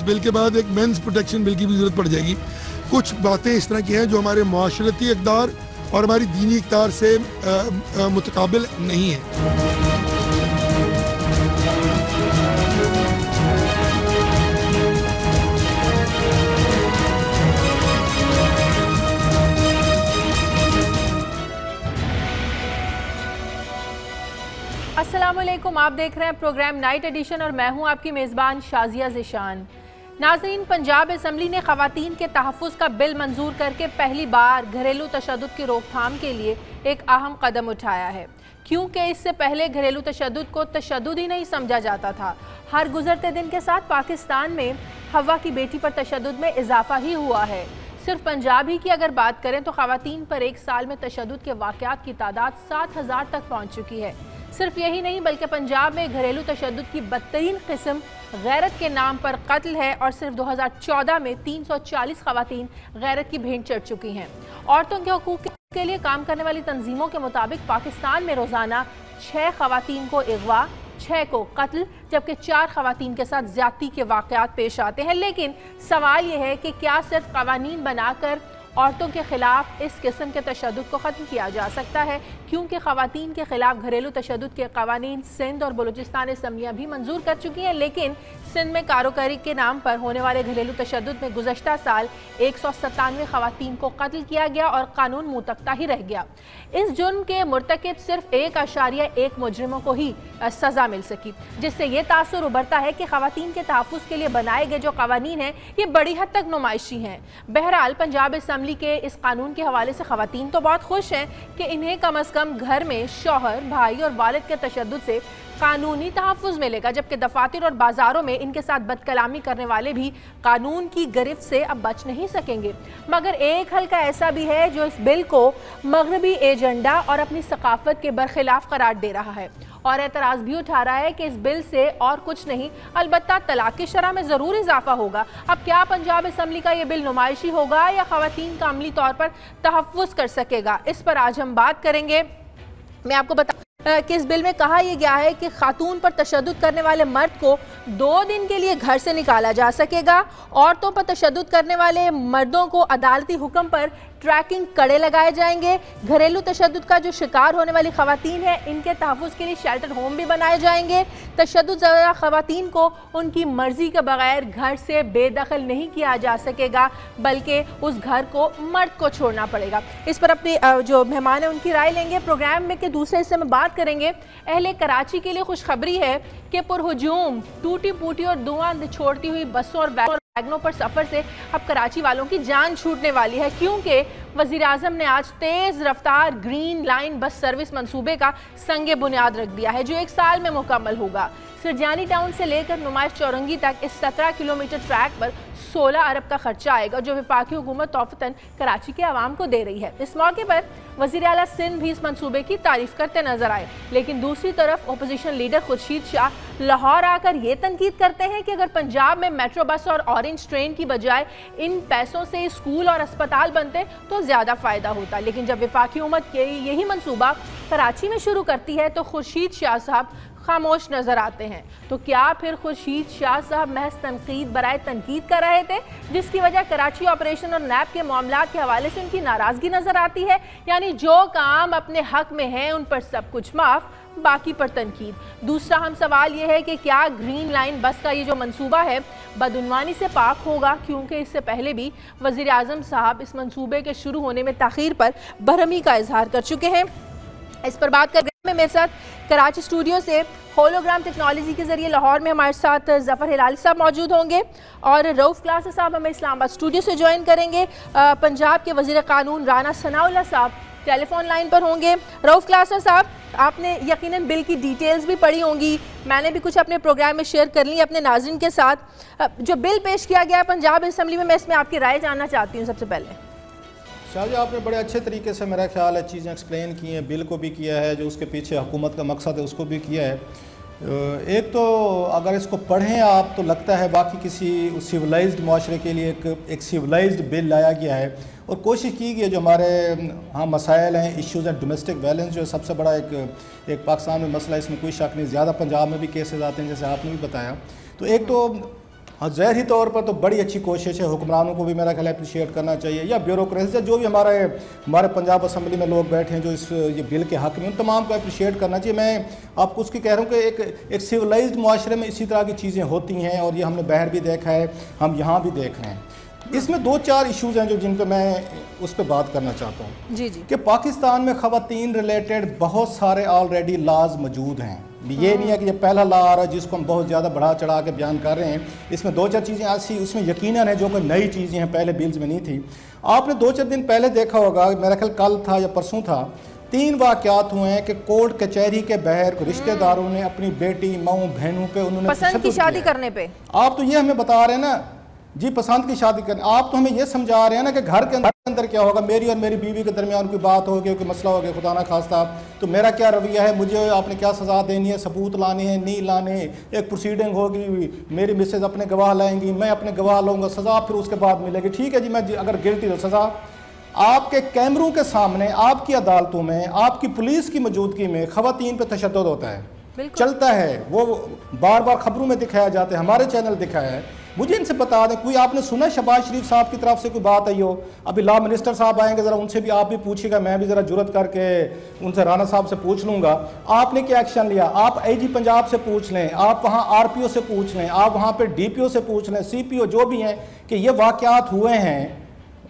Bill के बाद एक मेंस प्रोटेक्शन बिल की भी ज़रूरत पड़ जाएगी। कुछ बातें इस तरह की हैं जो हमारे माशरती इक़दार और हमारी दीनी इक़दार से मुतकाबिल नहीं है। अस्सलामुअलैकुम, आप देख रहे हैं प्रोग्राम नाइट एडिशन और मैं हूं आपकी मेज़बान शाजिया ज़िशान। नाज़रीन, पंजाब असम्बली ने ख़वातीन के तहफ़्फ़ुज़ का बिल मंजूर करके पहली बार घरेलू तशद्दुद की रोकथाम के लिए एक अहम कदम उठाया है, क्योंकि इससे पहले घरेलू तशद्दुद को तशद्दुद ही नहीं समझा जाता था। हर गुजरते दिन के साथ पाकिस्तान में हवा की बेटी पर तशद्दुद में इजाफा ही हुआ है। सिर्फ पंजाब ही की अगर बात करें तो ख़वातीन पर एक साल में तशद्दुद के वाक़यात की तादाद 7,000 तक पहुँच चुकी है। सिर्फ यही नहीं बल्कि पंजाब में घरेलू तशद्दुद की बदतरीन किस्म गैरत के नाम पर कत्ल है और सिर्फ 2014 में 340 ख़वातीन गैरत की भेंट चढ़ चुकी हैं। औरतों के हकूक़ के लिए काम करने वाली तंजीमों के मुताबिक पाकिस्तान में रोज़ाना 6 ख़वातीन को अगवा, 6 को कत्ल जबकि 4 ख़वातीन के साथ ज़्यादती के वाक़यात पेश आते हैं। लेकिन सवाल यह है कि क्या सिर्फ क़वानीन बनाकर औरतों के ख़िलाफ़ इस किस्म के तशद्दुद को ख़त्म किया जा सकता है, क्योंकि ख़वातीन के ख़िलाफ़ घरेलू तशद्दुद के क़वानीन सिंध और बलूचिस्तान असम्बलियाँ भी मंजूर कर चुकी हैं। लेकिन सिंध में कारोकारी के नाम पर होने वाले घरेलू तशद्दुद में गुज़श्ता साल 197 ख़वातीन को कत्ल किया गया और कानून मुँह तकता ही रह गया। इस जुर्म के मुर्तकिब सिर्फ 1.1 मुजरिमों को ही सज़ा मिल सकी, जिससे ये तासुर उभरता है कि ख़वातीन के तहफ़्फ़ुज़ के लिए बनाए गए जो क़वानीन हैं ये बड़ी हद तक नुमाइशी हैं। बहरहाल पंजाब असम्बली के इस कानून के हवाले से ख़वातीन तो बहुत खुश हैं कि इन्हें कम अज़ कम घर में शौहर, भाई और वालिद के तशद्दुद से कानूनी तहफ़्फ़ुज़ मिलेगा, जबकि दफातर और बाज़ारों में इनके साथ बदकलामी करने वाले भी कानून की गिरफ्त से अब बच नहीं सकेंगे। मगर एक हल्का ऐसा भी है जो इस बिल को मगरबी एजेंडा और अपनी सकाफ़त के बरखिलाफ़ करार दे रहा है और एतराज़ भी उठा रहा है कि इस बिल से और कुछ नहीं अलबत्ता तलाक की शरह में ज़रूर इजाफा होगा। अब क्या पंजाब असम्बली का ये बिल नुमाइशी होगा या ख़वातीन का अमली तौर पर तहफ़्फ़ुज़ कर सकेगा, इस पर आज हम बात करेंगे। मैं आपको बता कि इस बिल में कहा यह गया है कि खातून पर तशद्दुद करने वाले मर्द को 2 दिन के लिए घर से निकाला जा सकेगा। औरतों पर तशद्दुद करने वाले मर्दों को अदालती हुक्म पर ट्रैकिंग कड़े लगाए जाएंगे। घरेलू तशद्दुद का जो शिकार होने वाली ख़वातीन है इनके तहफ़्फ़ुज़ के लिए शेल्टर होम भी बनाए जाएंगे। तशद्दुद ज़दा ख़वातीन को उनकी मर्ज़ी के बगैर घर से बेदखल नहीं किया जा सकेगा, बल्कि उस घर को मर्द को छोड़ना पड़ेगा। इस पर अपनी जो मेहमान है उनकी राय लेंगे। प्रोग्राम में के दूसरे हिस्से में बात करेंगे। अहले कराची के लिए खुशखबरी है कि पुरहुजूम, टूटी फूटी और धुआं छोड़ती हुई बसों और वैगनों पर सफ़र से अब कराची वालों की जान छूटने वाली है, क्योंकि वज़ीर आज़म ने आज तेज़ रफ्तार ग्रीन लाइन बस सर्विस मंसूबे का संगे बुनियाद रख दिया है, जो 1 साल में मुकम्मल होगा। सिरजानी टाउन से लेकर नुमाइश चौरंगी तक इस 17 किलोमीटर ट्रैक पर 16 अरब का खर्चा आएगा, जो वफाकी हुकूमत तौफ़तन कराची के आवाम को दे रही है। इस मौके पर वज़ीर आला सिंध भी इस मंसूबे की तारीफ करते नजर आए। लेकिन दूसरी तरफ अपोजिशन लीडर खुर्शीद शाह लाहौर आकर ये तनकीद करते हैं कि अगर पंजाब में मेट्रो बस और ऑरेंज ट्रेन की बजाय इन पैसों से स्कूल और अस्पताल बनते तो ज़्यादा फ़ायदा होता। लेकिन जब वफाकी हुकूमत यही मंसूबा कराची में शुरू करती है तो खुर्शीद शाह साहब खामोश नजर आते हैं। तो क्या फिर खुर्शीद शाह साहब महज तनकीद बराए तनकीद कर रहे थे, जिसकी वजह कराची ऑपरेशन और नैब के मामलात के हवाले से उनकी नाराजगी नजर आती है? यानी जो काम अपने हक में है उन पर सब कुछ माफ, बाकी पर तनकीद। दूसरा हम सवाल यह है कि क्या ग्रीन लाइन बस का ये जो मंसूबा है बदउनवानी से पाक होगा, क्योंकि इससे पहले भी वज़ीर आज़म साहब इस मंसूबे के शुरू होने में ताख़ीर पर बरहमी का इजहार कर चुके हैं। इस पर बात कर रहे हैं मेरे साथ कराची स्टूडियो से होलोग्राम टेक्नोलॉजी के जरिए लाहौर में हमारे साथ ज़फ़र हिलाली साहब मौजूद होंगे और रऊफ़ क्लास साहब हमें इस्लामाबाद स्टूडियो से ज्वाइन करेंगे। पंजाब के वज़ीर कानून राना सनाउल्लाह साहब टेलीफोन लाइन पर होंगे। रऊफ़ क्लास साहब, आपने यकीनन बिल की डिटेल्स भी पढ़ी होंगी, मैंने भी कुछ अपने प्रोग्राम में शेयर कर ली अपने नाज़रीन के साथ। जो बिल पेश किया गया है पंजाब असम्बली में, मैं इसमें आपकी राय जानना चाहती हूँ। सबसे पहले शाहजी, आपने बड़े अच्छे तरीके से मेरा ख्याल है चीज़ें एक्सप्लेन की हैं, बिल को भी किया है, जो उसके पीछे हुकूमत का मकसद है उसको भी किया है। एक तो अगर इसको पढ़ें आप तो लगता है बाकी किसी सिविलाइज्ड माशरे के लिए एक सिविलाइज्ड बिल लाया गया है और कोशिश की गई है जो हमारे मसाइल हैं, इश्यूज़ हैं। डोमेस्टिक वायलेंस जो है सबसे बड़ा एक पाकिस्तान में मसला, इसमें कोई शक नहीं। ज़्यादा पंजाब में भी केसेस आते हैं जैसे आपने भी बताया। तो एक तो हाँ, ज़ाहिरी तौर पर तो बड़ी अच्छी कोशिश है, हुक्मरानों को भी मेरा ख्याल अप्रिशिएट करना चाहिए, या ब्यूरोक्रेसी जो भी हमारे पंजाब असम्बली में लोग बैठे हैं जो ये बिल के हक़ में, उन तमाम को अप्रिशिएट करना चाहिए। मैं आपको उसकी कह रहा हूँ कि एक सिविलाइज्ड माशरे में इसी तरह की चीज़ें होती हैं, और ये हमने बाहर भी देखा है, हम यहाँ भी देख रहे हैं। इसमें 2-4 इश्यूज़ हैं जो जिन पर मैं उस पर बात करना चाहता हूँ जी कि पाकिस्तान में ख़वातीन रिलेटेड बहुत सारे ऑलरेडी लॉज मौजूद हैं। ये नहीं है कि ये पहला लॉ आ रहा है जिसको हम बहुत ज़्यादा बढ़ा चढ़ा के बयान कर रहे हैं। इसमें 2-4 चीज़ें ऐसी उसमें यकीनन है जो कोई नई चीज़ें हैं, पहले बिल्स में नहीं थी। आपने 2-4 दिन पहले देखा होगा, मेरा ख्याल कल था या परसों था, 3 वाक़यात हुए हैं कि कोर्ट कचहरी के बाहर रिश्तेदारों ने अपनी बेटी, माऊ, बहनों पे उन्होंने पसंद की शादी करने पे। आप तो ये हमें बता रहे हैं ना जी, पसंद की शादी करने, आप तो हमें ये समझा रहे हैं ना कि घर के अंदर क्या होगा, मेरी और मेरी बीवी के दरमियान कोई बात हो गई, कोई मसला हो गया, खुदा ना खास्ता, तो मेरा क्या रवैया है, मुझे आपने क्या सज़ा देनी है, सबूत लाने हैं, नहीं लाने, एक प्रोसीडिंग होगी, मेरी मिसेज अपने गवाह लाएंगी, मैं अपने गवाह लाऊंगा, सज़ा फिर उसके बाद मिलेगी। ठीक है जी, मैं अगर गिल्टी तो सज़ा। आपके कैमरों के सामने, आपकी अदालतों में, आपकी पुलिस की मौजूदगी में ख़वातीन पर तशद्दुद होता है, चलता है, वो बार बार खबरों में दिखाया जाता है, हमारे चैनल दिखाया है। मुझे इनसे बता दें, कोई आपने सुना शहबाज शरीफ साहब की तरफ से कोई बात आई हो? अभी लॉ मिनिस्टर साहब आएंगे, ज़रा उनसे भी आप भी पूछिएगा, मैं भी ज़रा जुर्रत करके उनसे राना साहब से पूछ लूँगा, आपने क्या एक्शन लिया। आप IG पंजाब से पूछ लें, आप वहाँ RPO से पूछ लें, आप वहाँ पे DPO से पूछ लें, CPO जो भी हैं, कि ये वाक़यात हुए हैं,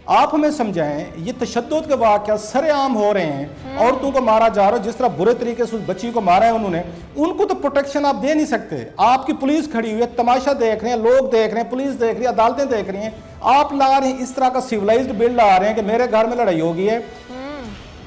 आप हमें समझाएं। ये तशद्दुद के वाक़यात सरेआम हो रहे हैं, औरतों को मारा जा रहा है, जिस तरह बुरे तरीके से उस बच्ची को मारा है उन्होंने, उनको तो प्रोटेक्शन आप दे नहीं सकते। आपकी पुलिस खड़ी हुई है, तमाशा देख रहे हैं, लोग देख रहे हैं, पुलिस देख रही है, अदालतें देख रही हैं, आप ला रहे हैं इस तरह का सिविलाइज्ड बिल ला रहे हैं कि मेरे घर में लड़ाई होगी है,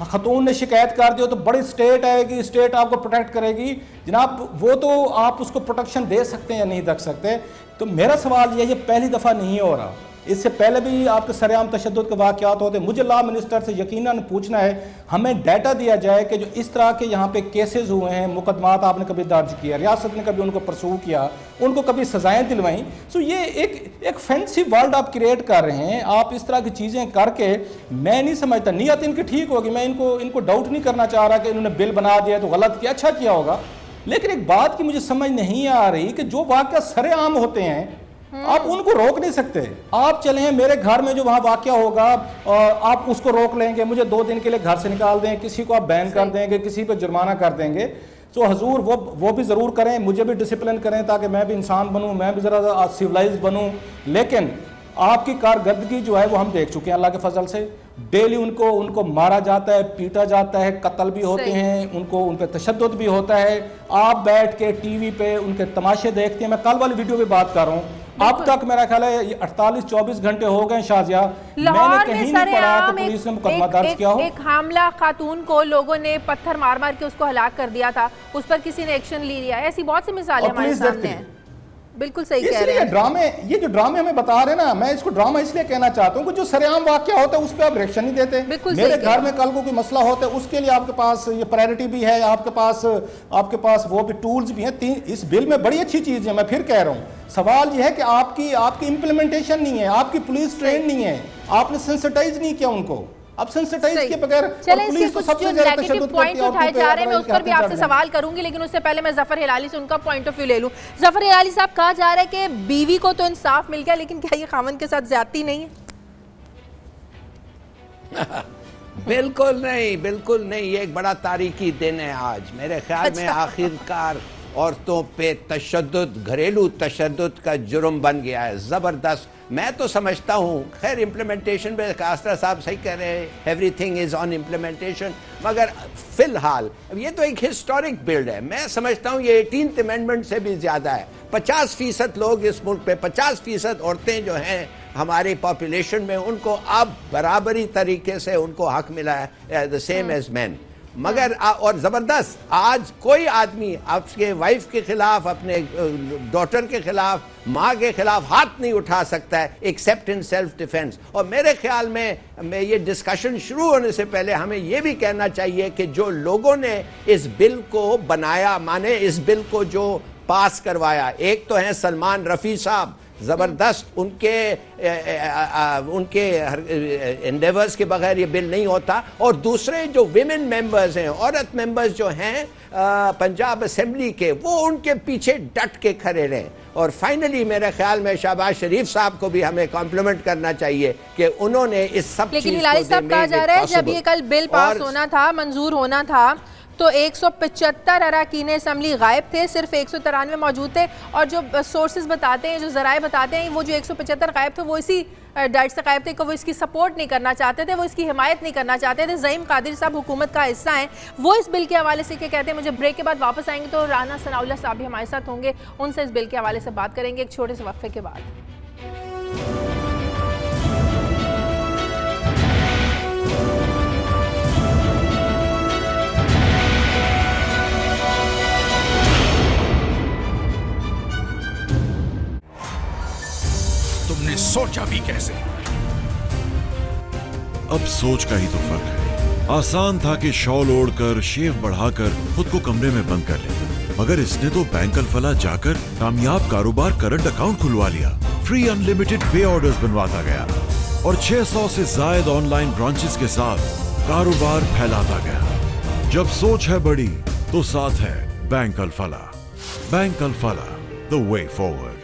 खतून ने शिकायत कर दी तो बड़ी स्टेट आएगी, स्टेट आपको प्रोटेक्ट करेगी। जनाब, वो तो आप उसको प्रोटेक्शन दे सकते हैं या नहीं दे सकते। तो मेरा सवाल ये पहली दफ़ा नहीं हो रहा, इससे पहले भी आपके सरेआम तशद्दुद के वाक़यात होते। मुझे लॉ मिनिस्टर से यकीनन पूछना है, हमें डाटा दिया जाए कि जो इस तरह के यहाँ पे केसेस हुए हैं, मुकदमात आपने कभी दर्ज किया, रियासत ने कभी उनको परसू किया, उनको कभी सजाएं दिलवाई। सो ये एक फैंसी वर्ल्ड आप क्रिएट कर रहे हैं। आप इस तरह की चीज़ें करके, मैं नहीं समझता, नीयत इनकी ठीक होगी, मैं इनको डाउट नहीं करना चाह रहा कि इन्होंने बिल बना दिया तो गलत किया, अच्छा किया होगा, लेकिन एक बात की मुझे समझ नहीं आ रही कि जो वाक़या सरेआम होते हैं आप उनको रोक नहीं सकते। आप चले मेरे घर में जो वहाँ वाक़या होगा, आप उसको रोक लेंगे, मुझे 2 दिन के लिए घर से निकाल दें, किसी को आप बैन कर देंगे, किसी पे जुर्माना कर देंगे। तो हजूर वो भी ज़रूर करें, मुझे भी डिसिप्लिन करें ताकि मैं भी इंसान बनूं, मैं भी ज़रा सिविलाइज बनूं। लेकिन आपकी कारकर्दगी जो है वो हम देख चुके हैं अल्लाह के फजल से। डेली उनको मारा जाता है, पीटा जाता है, कत्ल भी होते हैं, उन पर तशद्दुद भी होता है। आप बैठ के टीवी पे उनके तमाशे देखते हैं। मैं कल वाली वीडियो पे बात कर रहा हूँ, अब तक मेरा ख्याल है 48-24 घंटे हो गए शाजिया, मैंने कहीं नहीं पढ़ा कि पुलिस ने मुकदमा दर्ज किया हो। एक हामला खातून को लोगों ने पत्थर मार मार के उसको हलाक कर दिया था, उस पर किसी ने एक्शन ले लिया। ऐसी बहुत सी मिसालें हमारे सामने हैं। बिल्कुल सही कह रहे हैं। ये जो ड्रामे हमें बता रहे हैं ना, मैं इसको ड्रामा इसलिए कहना चाहता हूँ कि जो सरेआम वाक़या होता है उस पर आप रिएक्शन नहीं देते। मेरे घर में कल को कोई मसला होता है, उसके लिए आपके पास ये प्रायोरिटी भी है, आपके पास वो भी टूल्स भी हैं। इस बिल में बड़ी अच्छी चीज़ है, मैं फिर कह रहा हूँ। सवाल ये है कि आपकी इम्प्लीमेंटेशन नहीं है, आपकी पुलिस ट्रेन नहीं है, आपने सेंसिटाइज नहीं किया उनको। अब सेंसिटाइज के बगैर पुलिस तो सबसे ज्यादा तशद्दुद पॉइंट्स उठाए जा रहे हैं, मैं उस पर भी आपसे सवाल करूंगी, लेकिन उससे पहले मैं जफर हिलाली से उनका पॉइंट ऑफ व्यू ले लूं। जफर हिलाली साहब, कहा जा रहा है कि बीवी को तो इंसाफ मिल गया, लेकिन क्या ये खामन के साथ ज्यादती नहीं है? बिल्कुल नहीं, ये एक बड़ा तारीखी दिन है आज। मेरे ख्याल में आखिरकार औरतों पे तशद्दुद, घरेलू तशद्दुद का जुर्म बन गया है, जबरदस्त। मैं तो समझता हूँ, खैर इम्प्लीमेंटेशन पे कास्रा साहब सही कह रहे हैं, एवरीथिंग इज ऑन इम्प्लीमेंटेशन, मगर फिलहाल ये तो एक हिस्टोरिक बिल्ड है। मैं समझता हूँ ये 18th अमेंडमेंट से भी ज्यादा है। 50% लोग इस मुल्क पे, 50% औरतें जो हैं हमारी पॉपुलेशन में, उनको अब बराबरी तरीके से उनको हक मिला है, द सेम एज मैन। मगर और जबरदस्त, आज कोई आदमी आपके वाइफ के खिलाफ, अपने डॉटर के खिलाफ, माँ के खिलाफ हाथ नहीं उठा सकता है एक्सेप्ट इन सेल्फ डिफेंस। और मेरे ख्याल में ये डिस्कशन शुरू होने से पहले हमें ये भी कहना चाहिए कि जो लोगों ने इस बिल को बनाया, माने इस बिल को जो पास करवाया, एक तो हैं सलमान रफ़ी साहब, ज़बरदस्त उनके एंडेवर्स के बगैर ये बिल नहीं होता। और दूसरे जो विमेन मेंबर्स हैं, औरत मेंबर्स जो हैं पंजाब असेंबली के, वो उनके पीछे डट के खड़े रहे। और फाइनली मेरे ख्याल में शहबाज शरीफ साहब को भी हमें कॉम्प्लीमेंट करना चाहिए कि उन्होंने इस सब लेकिन हिलारी साहब कहा जा रहा है जब ये कल बिल पास होना था, मंजूर होना था, तो 175 अरकान असम्बली गायब थे, सिर्फ 193 मौजूद थे। और जो सोर्सेज बताते हैं, जो ज़राए बताते हैं, वो जो 175 गायब थे वो इसी डर से गायब थे कि वो इसकी सपोर्ट नहीं करना चाहते थे, वो इसकी हिमायत नहीं करना चाहते थे। ज़ईम कादिर साहब हुकूमत का हिस्सा हैं, वो इस बिल के हवाले से क्या कहते हैं। मुझे ब्रेक के बाद वापस आएंगे तो राना सनाउल्लाह साहब भी हमारे साथ होंगे, उनसे इस बिल के हवाले से बात करेंगे एक छोटे से वक्फे के बाद। तुमने सोचा भी कैसे? अब सोच का ही तो फर्क है। आसान था कि शॉल ओढ़कर, शेव बढ़ाकर खुद को कमरे में बंद कर ले, मगर इसने तो बैंक अल-फलाह जाकर कामयाब कारोबार करंट अकाउंट खुलवा लिया, फ्री अनलिमिटेड पे ऑर्डर्स बनवाता गया और 600 से ज्यादा ऑनलाइन ब्रांचेस के साथ कारोबार फैलाता गया। जब सोच है बड़ी तो साथ है bank Al-Falah. Bank Al-Falah, the way forward.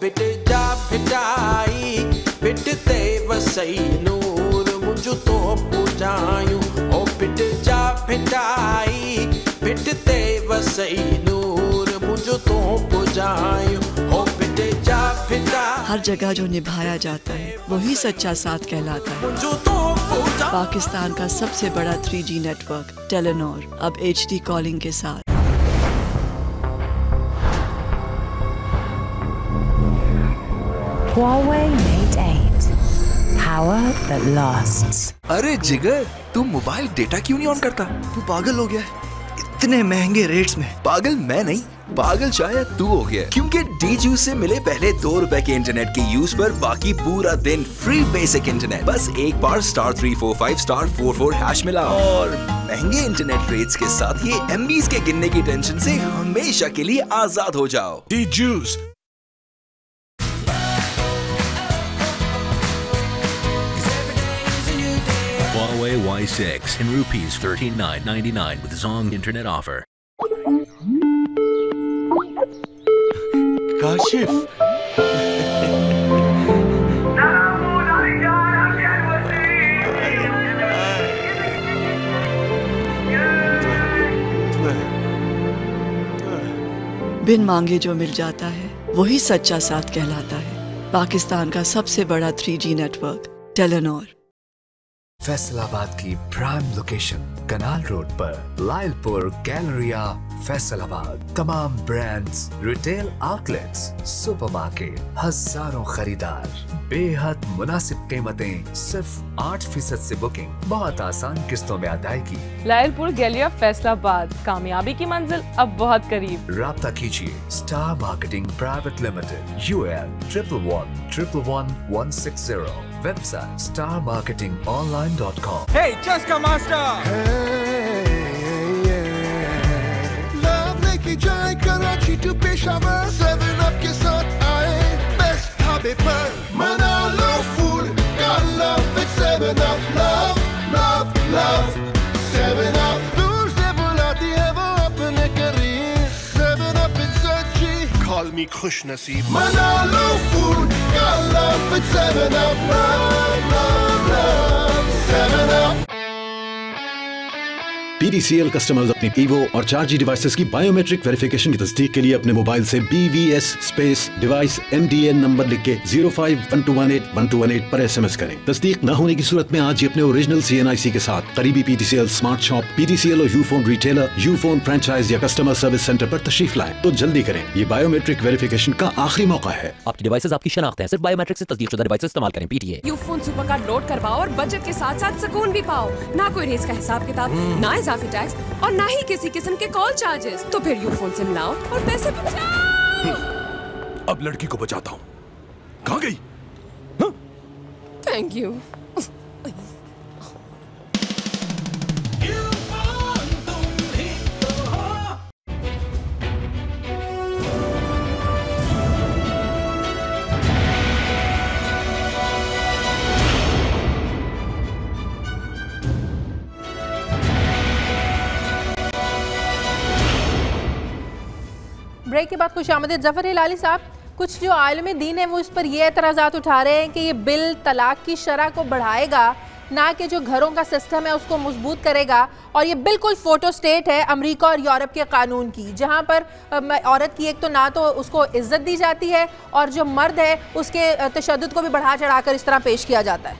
Bitja bidai bidte vasai noor mujh to pujayu o bitja bidai bidte vasai noor mujh to pujayu o bitja bidai। हर जगह जो निभाया जाता है वही सच्चा साथ कहलाता है। पाकिस्तान का सबसे बड़ा 3G नेटवर्क टेलीनॉर अब HD कॉलिंग के साथ। Huawei Mate 8. Power that lasts. अरे जिगर, तू मोबाइल डेटा क्यों नहीं ऑन करता? तू पागल हो गया है? इतने महंगे रेट्स में। पागल मैं नहीं, पागल शायद तू हो गया, क्योंकि डीजूस से मिले पहले 2 रुपए के इंटरनेट के यूज पर बाकी पूरा दिन फ्री बेसिक इंटरनेट। बस एक बार *345*44# मिला और महंगे इंटरनेट रेट्स के साथ ये MBs के गिनने की टेंशन से हमेशा के लिए आजाद हो जाओ। डीजूस। Huawei Y6 in rupees 13,999 with Zong internet offer. Kashif, बिन मांगे जो मिल जाता है वही सच्चा साथ कहलाता है। पाकिस्तान का सबसे बड़ा 3G नेटवर्क टेलीनॉर। फैसलाबाद की प्राइम लोकेशन कनाल रोड पर लायलपुर गैलरिया फैसलाबाद। तमाम ब्रांड्स, रिटेल आउटलेट्स, सुपरमार्केट, हजारों खरीदार, बेहद मुनासिब कीमतें, सिर्फ 8% से बुकिंग, बहुत आसान किस्तों में अदायगी। लायलपुर गैलरिया फैसलाबाद, कामयाबी की मंजिल अब बहुत करीब। राब्ता कीजिए Star Marketing Private limited, UL 111-160, website starmarketingonline.com। Hey, Jessica Master! Love लेके जाए कराची टू पेशावर, 7 अप के साथ आए बेस्ट ढाबे पर, मना लो फूड का love with 7 up. Love love love 7 up, दूर से बुलाती है वो अपने करीब। 7 अप इट्स सच्ची, कॉल मी खुश नसीब। मना लो फूड का love with 7 up. Love love love 7 up. PTCL customers अपने Evo और 4G डिवाइसेस की बायोमेट्रिक वेरिफिकेशन की तस्दीक के लिए अपने मोबाइल से BVS space device MDN number लिख के 0512181218 पर SMS करें। तस्दीक न होने की सूरत में आज ही अपने ओरिजिनल CNIC के साथ करीबी PTCL स्मार्ट शॉप, PTCL और यूफोन रिटेलर, यूफोन फ्रेंचाइज या कस्टमर सर्विस सेंटर पर तशरीफ लाएं। तो जल्दी करें, ये बायोमेट्रिक वेरिफिकेशन का आखिरी मौका है। आपकी डिवाइसेस आपकी शनाख्त है, सिर्फ बायोमेट्रिक से तस्दीक शुदा डिवाइस इस्तेमाल करें। PTA Ufone super card load करवाओ और बजट के साथ साथ सुकून भी पाओ। ना कोई रेस का हिसाब किताब, ना इजाफी टैक्स और ना ही किसी किस्म के कॉल चार्जेस। तो फिर यूफोन से मिलाओ और पैसे भी बचाओ। अब लड़की को बचाता हूँ। कहाँ गई? Thank you. ब्रेक के बाद खुशामदीद। ज़फ़र हिलाली साहब, कुछ जो आलिम दीन है वो इस पर ये एतराज़ात उठा रहे हैं कि ये बिल तलाक की शरह को बढ़ाएगा, ना कि जो घरों का सिस्टम है उसको मजबूत करेगा, और ये बिल्कुल फ़ोटो स्टेट है अमेरिका और यूरोप के कानून की, जहाँ पर औरत की एक तो ना तो उसको इज्जत दी जाती है और जो मर्द है उसके तशद्दुद को भी बढ़ा चढ़ा कर इस तरह पेश किया जाता है।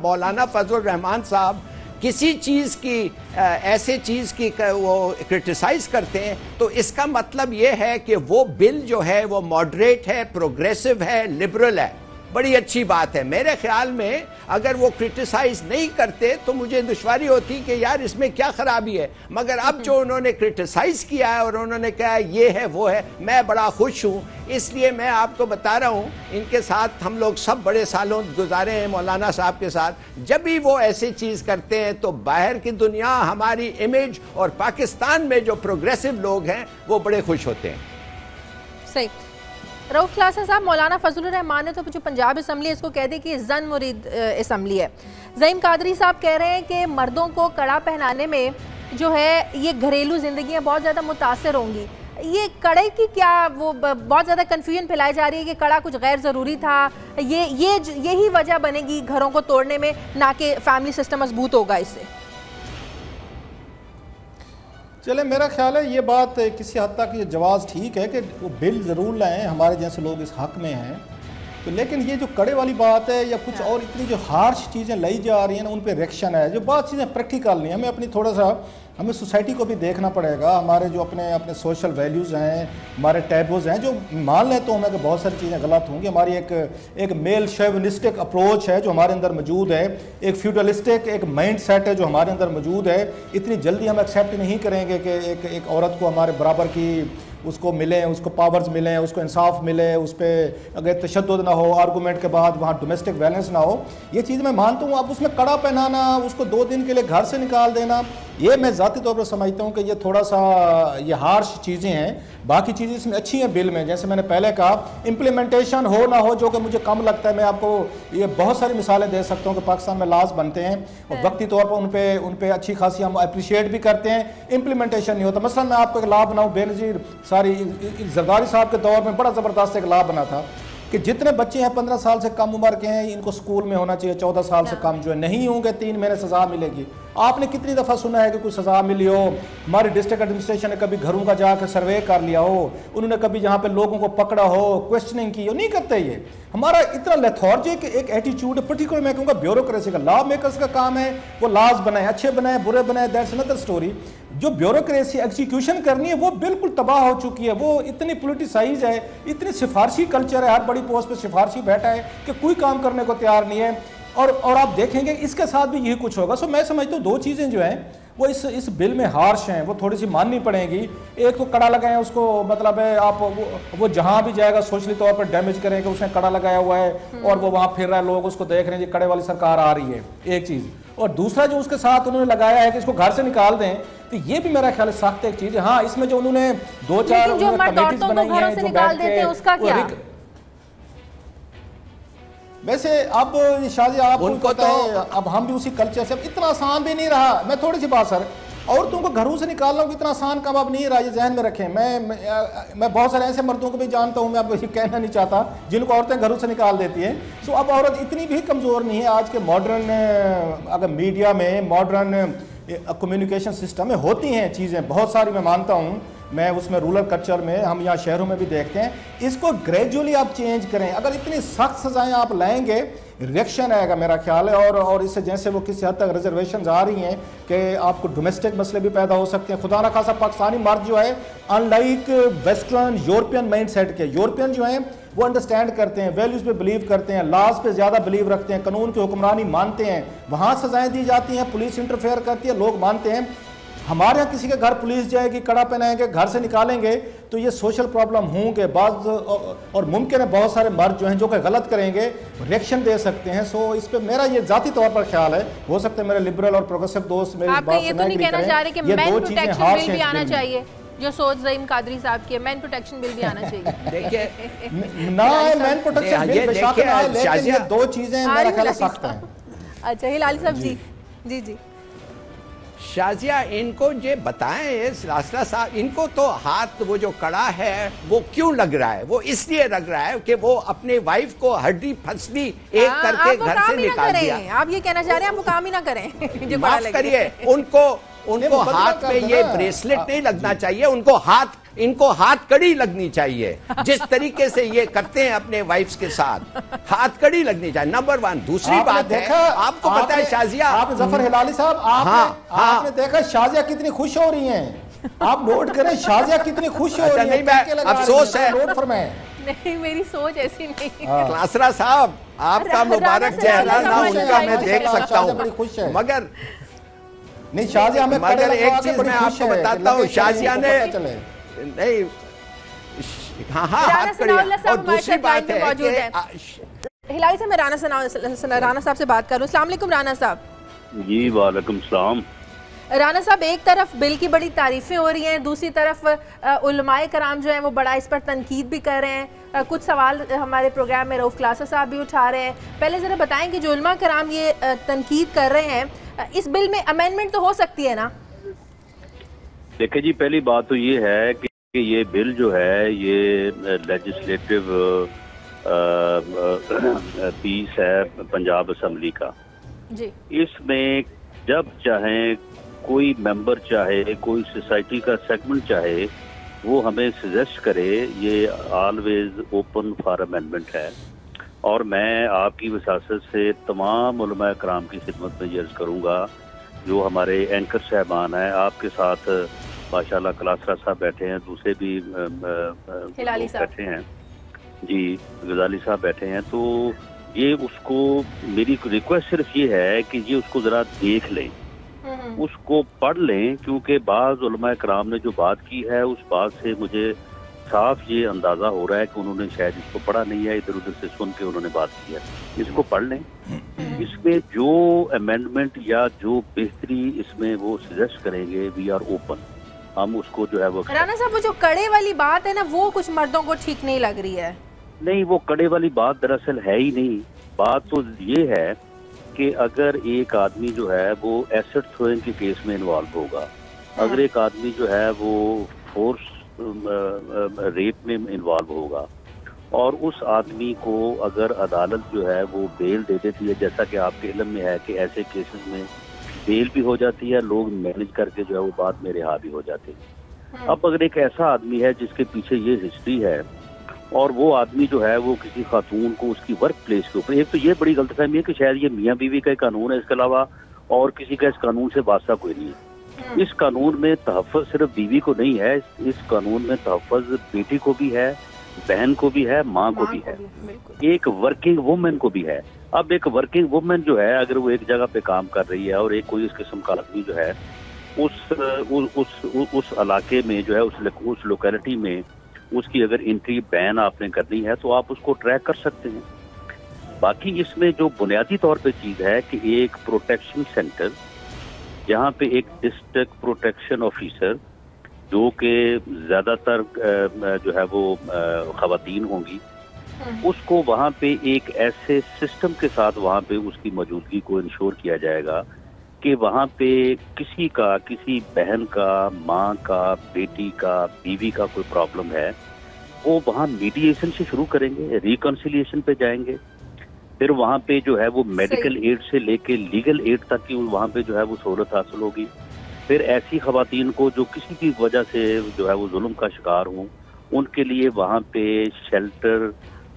मौलाना फजल रहमान साहब किसी चीज़ की ऐसे चीज़ की वो क्रिटिसाइज करते हैं तो इसका मतलब ये है कि वो बिल जो है वो मॉडरेट है, प्रोग्रेसिव है, लिबरल है। बड़ी अच्छी बात है। मेरे ख्याल में अगर वो क्रिटिसाइज नहीं करते तो मुझे दुश्वारी होती कि यार इसमें क्या खराबी है, मगर अब जो उन्होंने क्रिटिसाइज किया है और उन्होंने कहा ये है वो है, मैं बड़ा खुश हूँ। इसलिए मैं आपको बता रहा हूँ, इनके साथ हम लोग सब बड़े सालों गुजारे हैं मौलाना साहब के साथ। जब भी वो ऐसी चीज़ करते हैं तो बाहर की दुनिया, हमारी इमेज और पाकिस्तान में जो प्रोग्रेसिव लोग हैं वो बड़े खुश होते हैं। सही। रऊफ खलासा साहब, मौलाना फजल रहमान ने तो जो पंजाब असम्बली है इसको कह दी कि जन मुरीद असम्बली है। ज़ईम कादरी साहब कह रहे हैं कि मर्दों को कड़ा पहनाने में जो है ये घरेलू जिंदगियां बहुत ज़्यादा मुतासर होंगी। ये कड़े की क्या वो बहुत ज़्यादा कन्फ्यूजन फैलाई जा रही है कि कड़ा कुछ गैर ज़रूरी था, यही वजह बनेगी घरों को तोड़ने में, ना कि फैमिली सिस्टम मजबूत होगा इससे। चले, मेरा ख्याल है ये बात किसी हद तक ये जवाज़ ठीक है कि वो बिल ज़रूर लाएँ, हमारे जैसे लोग इस हक़ में हैं, तो लेकिन ये जो कड़े वाली बात है या कुछ और इतनी जो हार्श चीज़ें लाई जा रही हैं ना, उन पे रिएक्शन है। जो बात चीज़ें प्रैक्टिकल नहीं, हमें अपनी थोड़ा सा हमें सोसाइटी को भी देखना पड़ेगा। हमारे जो अपने सोशल वैल्यूज़ हैं, हमारे टैबूज़ हैं, जो मान लें तो हमें कि बहुत सारी चीज़ें गलत होंगी। हमारी एक मेल शेवनिस्टिक अप्रोच है जो हमारे अंदर मौजूद है, एक फ्यूडलिस्टिक एक माइंड सेट है जो हमारे अंदर मौजूद है। इतनी जल्दी हम एक्सेप्ट नहीं करेंगे कि एक औरत को हमारे बराबर की उसको मिले, उसको पावर्स मिलें, उसको इंसाफ मिले, उस पर अगर तशद्दुद ना हो, आर्गूमेंट के बाद वहाँ डोमेस्टिक वायलेंस ना हो, ये चीज़ मैं मानता हूँ। अब उसमें कड़ा पहनाना, उसको 2 दिन के लिए घर से निकाल देना, ये मैं ज़ाती तौर पर समझता हूँ कि ये थोड़ा सा ये हार्श चीज़ें हैं। बाकी चीज़ें इसमें अच्छी हैं बिल में, जैसे मैंने पहले कहा, इम्प्लीमेंटेशन हो ना हो जो कि मुझे कम लगता है। मैं आपको ये बहुत सारी मिसालें दे सकता हूँ कि पाकिस्तान में लॉज बनते हैं और वक्ती तौर पर उन पे अच्छी खासी हम अप्रिशिएट भी करते हैं, इम्प्लीमेंटेशन नहीं होता। मसलन मैं आपको एक लॉ बनाऊँ, बेनज़ीर सारी जरदारी साहब के दौर में बड़ा ज़बरदस्त एक लॉ बना था कि जितने बच्चे हैं 15 साल से कम उम्र के हैं इनको स्कूल में होना चाहिए, 14 साल से कम जो है नहीं होंगे 3 महीने सज़ा मिलेगी। आपने कितनी दफ़ा सुना है कि कोई सज़ा मिली हो? हमारी डिस्ट्रिक्ट एडमिनिस्ट्रेशन ने कभी घरों का जाकर सर्वे कर लिया हो, उन्होंने कभी जहाँ पे लोगों को पकड़ा हो, क्वेश्चनिंग की हो? नहीं करते। ये हमारा इतना लेथॉर्जिक एक एटीट्यूड है, पर्टिकुलर मैं कहूँगा ब्यूरोक्रेसी का। लॉ मेकर्स का काम है वो लॉज बनाए, अच्छे बनाए बुरे बनाए, दैट्स अनदर स्टोरी। जो ब्यूरोक्रेसी एग्जीक्यूशन करनी है वो बिल्कुल तबाह हो चुकी है। वो इतनी पोलिटिसाइज है, इतनी सिफारशी कल्चर है, हर बड़ी पोस्ट पे सिफारशी बैठा है कि कोई काम करने को तैयार नहीं है। और आप देखेंगे इसके साथ भी यही कुछ होगा। सो मैं समझता हूँ 2 चीज़ें जो हैं वो इस बिल में हार्श हैं, वो थोड़ी सी माननी पड़ेगी। एक तो कड़ा लगाएं उसको, मतलब है आप वो जहाँ भी जाएगा सोशली तौर पर डैमेज करें कि उसने कड़ा लगाया हुआ है और वो वहाँ फिर रहा है, लोग उसको देख रहे हैं, ये कड़े वाली सरकार आ रही है, एक चीज़। और दूसरा जो उसके साथ उन्होंने लगाया है कि इसको घर से निकाल दें, तो ये भी मेरा ख्याल सख्त एक चीज़ है। हाँ, इसमें जो उन्होंने 2-4 कमेटीज बनाई हैं जो बैठ के, वैसे अब शादी आप उनको तो अब हम भी उसी कल्चर से, अब इतना आसान भी नहीं रहा। मैं थोड़ी सी बात सर, औरतों को घरों से निकालना इतना आसान काम अब नहीं रहा, ये जहन में रखें। मैं बहुत सारे ऐसे मर्दों को भी जानता हूँ, मैं अब ये कहना नहीं चाहता, जिनको औरतें घरों से निकाल देती हैं। सो अब औरत इतनी भी कमज़ोर नहीं है। आज के मॉडर्न अगर मीडिया में, मॉडर्न कम्युनिकेशन सिस्टम में होती हैं चीज़ें बहुत सारी, मैं मानता हूँ। मैं उसमें रूरल कल्चर में, हम यहाँ शहरों में भी देखते हैं। इसको ग्रेजुअली आप चेंज करें। अगर इतनी सख्त सजाएं आप लाएंगे, रिएक्शन आएगा मेरा ख्याल है। और इससे जैसे वो किसी हद तक रिजर्वेशन आ रही हैं कि आपको डोमेस्टिक मसले भी पैदा हो सकते हैं। खुदा न खासा पाकिस्तानी मर्द जो है, unlike western European mind set के, यूरोपियन जो हैं वो अंडरस्टैंड करते हैं, वैल्यूज़ पे बिलीव करते हैं, लॉज पे ज़्यादा बिलीव रखते हैं, कानून की हुक्मरानी मानते हैं। वहाँ सजाएं दी जाती हैं, पुलिस इंटरफेयर करती है, लोग मानते हैं। हमारे यहाँ किसी के घर पुलिस जाएगी, कड़ा पहनाएंगे, घर से निकालेंगे, तो ये सोशल प्रॉब्लम होंगे बाज़, और मुमकिन है बहुत सारे मर्द जो हैं जो कि गलत करेंगे, रिएक्शन दे सकते हैं। सो इस पे मेरा ये जाती तौर पर ख्याल है। हो सकता है मेरे लिबरल और प्रोग्रेसिव दोस्त मेरी बात से नहीं करें। ये 2 चीज़ें हार्श हैं। आना चाहिए जो सोच ज़ईम कादरी साहब की, मैन प्रोटेक्शन बिल भी आना चाहिए। देखिए ना, मैन प्रोटेक्शन बिल बेशक है, लेकिन ये 2 चीज़ें मेरा ख्याल सख्त हैं। अच्छा हिलाली साहब जी। जी जी शाजिया, इनको ये बताएं लासरा साहब, इनको तो हाथ वो जो कड़ा है वो क्यों लग रहा है? वो इसलिए लग रहा है कि वो अपने वाइफ को हड्डी फंसली एक करके घर से निकाल दिया। आप ये कहना चाह रहे हैं आप वो काम ही ना करें? माफ करिए, उनको हाथ में ये ब्रेसलेट नहीं लगना चाहिए, इनको हाथ कड़ी लगनी चाहिए। जिस तरीके से ये करते हैं अपने वाइफ्स के साथ, हाथ कड़ी लगनी चाहिए, नंबर 1। दूसरी बात है, आपको पता है शाजिया, आप जफर हिलाली साहब, आपने देखा शाजिया कितनी खुश हो रही हैं? आप नोट करें शाजिया कितनी खुश हो रही है। नहीं, अफसोस है, नोट फरमाएं। नहीं, मेरी सोच ऐसी नहीं। लासरा साहब, आपका मुबारक चेहरा ना उनका मैं देख सकता हूँ, मगर नहीं शाजिया, मगर एक चीज मैं आपको बताता हूँ, शाजिया ने नहीं, हाँ हाथ कड़ी। और दूसरी बात है हिलाई से मैं राना साहब से बात करूँ। अस्सलाम वालेकुम राना साहब। जी वालेकुम सलाम। राना साहब, एक तरफ बिल की बड़ी तारीफें हो रही हैं, दूसरी तरफ उलमाए कराम जो हैं वो बड़ा इस पर तनकीद भी कर रहे हैं। कुछ सवाल हमारे प्रोग्राम में रऊफ क्लासा साहब भी उठा रहे हैं। पहले ज़रा बताएं कि जो उलमा कराम ये तनकीद कर रहे हैं, इस बिल में अमेंडमेंट तो हो सकती है ना? देखिए जी, पहली बात तो ये है कि ये बिल जो है ये लेजिस्लेटिव पीस है पंजाब असम्बली का जी। इसमें जब चाहे कोई मेंबर चाहे, कोई सोसाइटी का सेगमेंट चाहे, वो हमें सजेस्ट करे, ये ऑलवेज ओपन फॉर अमेंडमेंट है। और मैं आपकी वसासत से तमाम उलमा कराम की खिदमत में ये अर्ज़ करूँगा, जो हमारे एंकर साहबान हैं, आपके साथ माशाल्लाह कलासरा साहब बैठे हैं, दूसरे भी बैठे हैं जी, गजाली साहब बैठे हैं, तो ये उसको मेरी रिक्वेस्ट सिर्फ ये है कि ये उसको ज़रा देख लें, उसको पढ़ लें, क्योंकि बाज़ उलमा कराम ने जो बात की है उस बात से मुझे साफ ये अंदाज़ा हो रहा है कि उन्होंने शायद इसको पढ़ा नहीं है, इधर उधर से सुन के उन्होंने बात की है। इसको पढ़ लें, इसमें जो अमेंडमेंट या जो बेहतरी इसमें वो सजेस्ट करेंगे, वी आर ओपन, हम उसको जो है वो। राना साहब, वो जो कड़े वाली बात है ना, वो कुछ मर्दों को ठीक नहीं लग रही है। नहीं, वो कड़े वाली बात दरअसल है ही नहीं। बात तो ये है कि अगर एक आदमी जो है वो एसेट थ्रोइंग के केस में इन्वॉल्व होगा, अगर एक आदमी जो है वो फोर्स रेप में इन्वॉल्व होगा, और उस आदमी को अगर अदालत जो है वो बेल दे देती है, जैसा कि आपके इल्म में है कि ऐसे केसेस में बेल भी हो जाती है, लोग मैनेज करके जो है वो बाद में रिहा भी हो जाते हैं। अब अगर एक ऐसा आदमी है जिसके पीछे ये हिस्ट्री है, और वो आदमी जो है वो किसी खातून को उसकी वर्क प्लेस के ऊपर, एक तो ये बड़ी गलतफहमी है कि शायद ये मियाँ बीवी का कानून है, इसके अलावा और किसी का इस कानून से वास्ता कोई नहीं है। इस कानून में तहफ़्फ़ुज़ सिर्फ बीवी को नहीं है, इस कानून में तहफ़्फ़ुज़ बेटी को भी है, बहन को भी है, माँ को भी है, एक वर्किंग वुमेन को भी है। अब एक वर्किंग वुमेन जो है, अगर वो एक जगह पे काम कर रही है और एक कोई इस किस्म का आदमी जो है उस इलाके में जो है, उस लोकेलिटी में उसकी अगर एंट्री बैन आपने करनी है तो आप उसको ट्रैक कर सकते हैं। बाकी इसमें जो बुनियादी तौर पे चीज़ है कि एक प्रोटेक्शन सेंटर, जहाँ पे एक डिस्ट्रिक्ट प्रोटेक्शन ऑफिसर, जो कि ज़्यादातर जो है वो ख़वातीन होंगी, उसको वहाँ पे एक ऐसे सिस्टम के साथ वहाँ पे उसकी मौजूदगी को इंश्योर किया जाएगा कि वहाँ पे किसी बहन का, माँ का, बेटी का, बीवी का कोई प्रॉब्लम है, वो वहाँ मीडिएशन से शुरू करेंगे, रिकॉन्सिलिएशन पे जाएंगे, फिर वहाँ पे जो है वो मेडिकल एड से लेके लीगल एड तक की वहाँ पे जो है वो सहूलत हासिल होगी। फिर ऐसी ख़वातीन को जो किसी की वजह से जो है वो जुल्म का शिकार हों, उनके लिए वहाँ पे शेल्टर।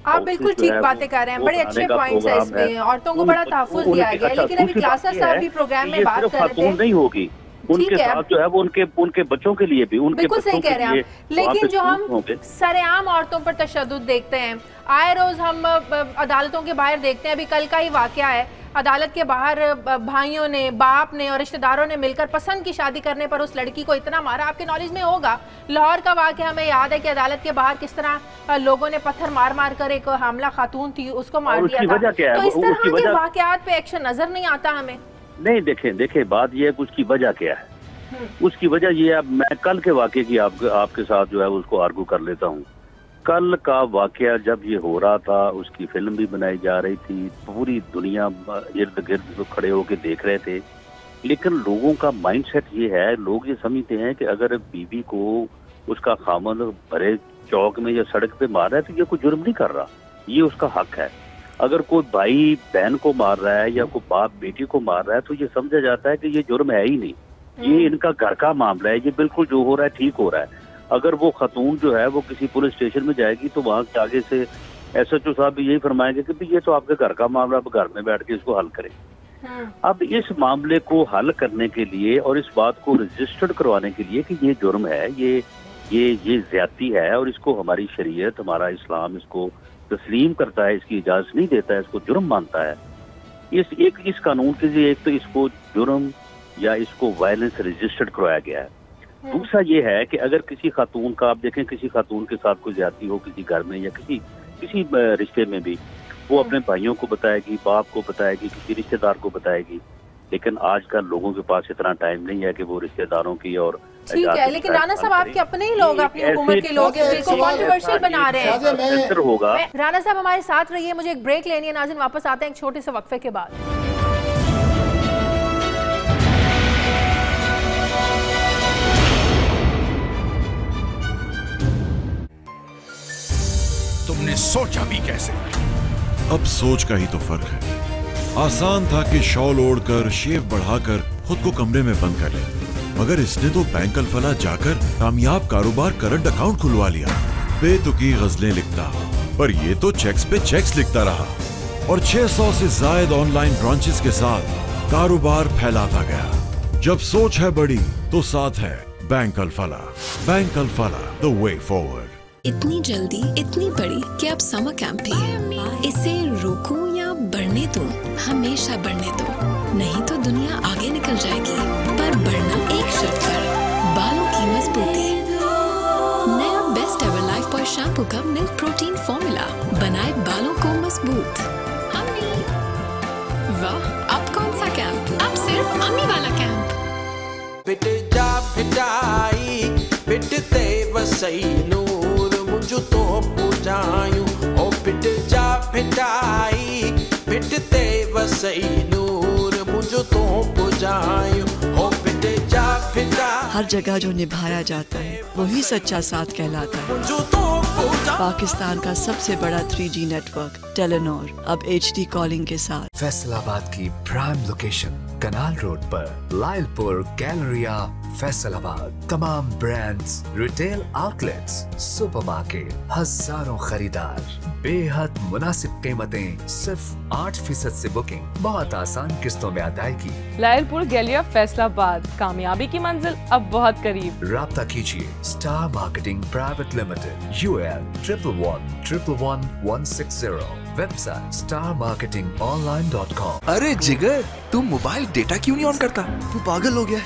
आप बिल्कुल ठीक बातें कर रहे हैं, बड़े अच्छे पॉइंट्स हैं इसमें, औरतों को बड़ा तहफ़्फ़ुज़ दिया गया है। लेकिन अभी क्लासा साहब भी प्रोग्राम में बात कर रहे थे, नहीं होगी उनके साथ जो है वो उनके बच्चों के लिए भी, उनके बिल्कुल सही कह रहे हैं आप। लेकिन जो हम सरेआम औरतों पर तशद्दुद देखते हैं, आए रोज हम अदालतों के बाहर देखते हैं, अभी कल का ही वाकया है, अदालत के बाहर भाइयों ने, बाप ने और रिश्तेदारों ने मिलकर पसंद की शादी करने पर उस लड़की को इतना मारा। आपके नॉलेज में होगा, लाहौर का वाकया हमें याद है कि अदालत के बाहर किस तरह लोगों ने पत्थर मार मार कर एक हामला खातून थी उसको मार दिया था। तो इस तरह के वाकयात पे एक्शन नजर नहीं आता हमें। नहीं, देखें बात यह है कि उसकी वजह क्या है। उसकी वजह ये, अब मैं कल के वाकये की आपके साथ जो है उसको आर्गू कर लेता हूँ। कल का वाकया जब ये हो रहा था, उसकी फिल्म भी बनाई जा रही थी, पूरी दुनिया इर्द गिर्द खड़े होके देख रहे थे लेकिन लोगों का माइंडसेट ये है, लोग ये समझते हैं कि अगर बीवी को उसका खामन भरे चौक में या सड़क पे मार रहा है तो ये कोई जुर्म नहीं कर रहा, ये उसका हक है। अगर कोई भाई बहन को मार रहा है या कोई बाप बेटी को मार रहा है तो ये समझा जाता है कि ये जुर्म है ही नहीं, ये इनका घर का मामला है, ये बिल्कुल जो हो रहा है ठीक हो रहा है। अगर वो खतून जो है वो किसी पुलिस स्टेशन में जाएगी तो वहाँ के आगे से SHO साहब भी यही फरमाएंगे कि भाई ये तो आपके घर का मामला, आप घर में बैठ के इसको हल करें। अब इस मामले को हल करने के लिए और इस बात को रजिस्टर्ड करवाने के लिए कि ये जुर्म है, ये ज्यादती है और इसको हमारी शरीयत, हमारा इस्लाम इसको तस्लीम करता है, इसकी इजाजत नहीं देता है, इसको जुर्म मानता है। इस कानून के लिए एक तो इसको जुर्म या इसको वायलेंस रजिस्टर्ड करवाया गया है। दूसरा ये है कि अगर किसी खातून का, आप देखें किसी खातून के साथ कोई ज्यादती हो किसी घर में या किसी रिश्ते में भी, वो अपने भाइयों को बताएगी, बाप को बताएगी, किसी रिश्तेदार को बताएगी, लेकिन आजकल लोगों के पास इतना टाइम नहीं है कि वो रिश्तेदारों की और ठीक है। लेकिन राणा साहब आपके अपने ही लोग, अपनी हुकूमत के लोग इसको कंट्रोवर्शियल बना रहे हैं। होगा राणा साहब हमारे साथ रहिए, मुझे एक ब्रेक लेनी है। नाज़रीन वापस आते हैं एक छोटे से वक्फे के बाद। तुमने सोचा भी कैसे? अब सोच का ही तो फर्क है। आसान था कि शॉल ओढ़कर, शेव बढ़ाकर खुद को कमरे में बंद कर ले, मगर इसने तो बैंक अलफला जाकर कामयाब कारोबार करंट अकाउंट खुलवा लिया। बेतुकी गजलें लिखता, पर ये तो चेक्स पे चेक्स लिखता रहा और 600 से ज्यादा ऑनलाइन ब्रांचेस के साथ कारोबार फैलाता गया। जब सोच है बड़ी तो साथ है bank Alfalah. Bank Alfalah, the way forward. इतनी जल्दी, इतनी बड़ी कि अब समर कैंप भी। इसे रोकूं या बढ़ने दूं? हमेशा बढ़ने दो, नहीं तो दुनिया आगे निकल जाएगी। पर बढ़ना एक शर्त पर, बालों की मजबूती। नया best ever life boy shampoo का मिल्क प्रोटीन फॉर्मूला बनाए बालों को मजबूत। वाह, अब कौन सा कैंप? अब सिर्फ अम्मी वाला कैंप। पिटा पिटाई पिटते वसई नूर मुझे तो पुजायूं। ओ पिटा पिटाई पिटते वसई नूर मुझे तो पुजायूं। ओ पिटा पिटा। हर जगह जो निभाया जाता है वही सच्चा साथ कहलाता है। पाकिस्तान का सबसे बड़ा 3G नेटवर्क टेलीनॉर अब HD कॉलिंग के साथ। फैसलाबाद की प्राइम लोकेशन कनाल रोड पर, लाइलपुर गैलरिया फैसलाबाद। तमाम ब्रांड्स, रिटेल आउटलेट्स, सुपरमार्केट, हजारों खरीदार, बेहद मुनासिब कीमतें, सिर्फ 8% से बुकिंग, बहुत आसान किस्तों में अदायगी। लाइलपुर गैलरिया फैसलाबाद, कामयाबी की मंजिल अब बहुत करीब। राब्ता कीजिए Star Marketing Private limited, UL 111-111-160। Website starmarketingonline.com। अरे जिगर, तू मोबाइल डेटा क्यों नहीं ऑन करता? तू पागल हो गया है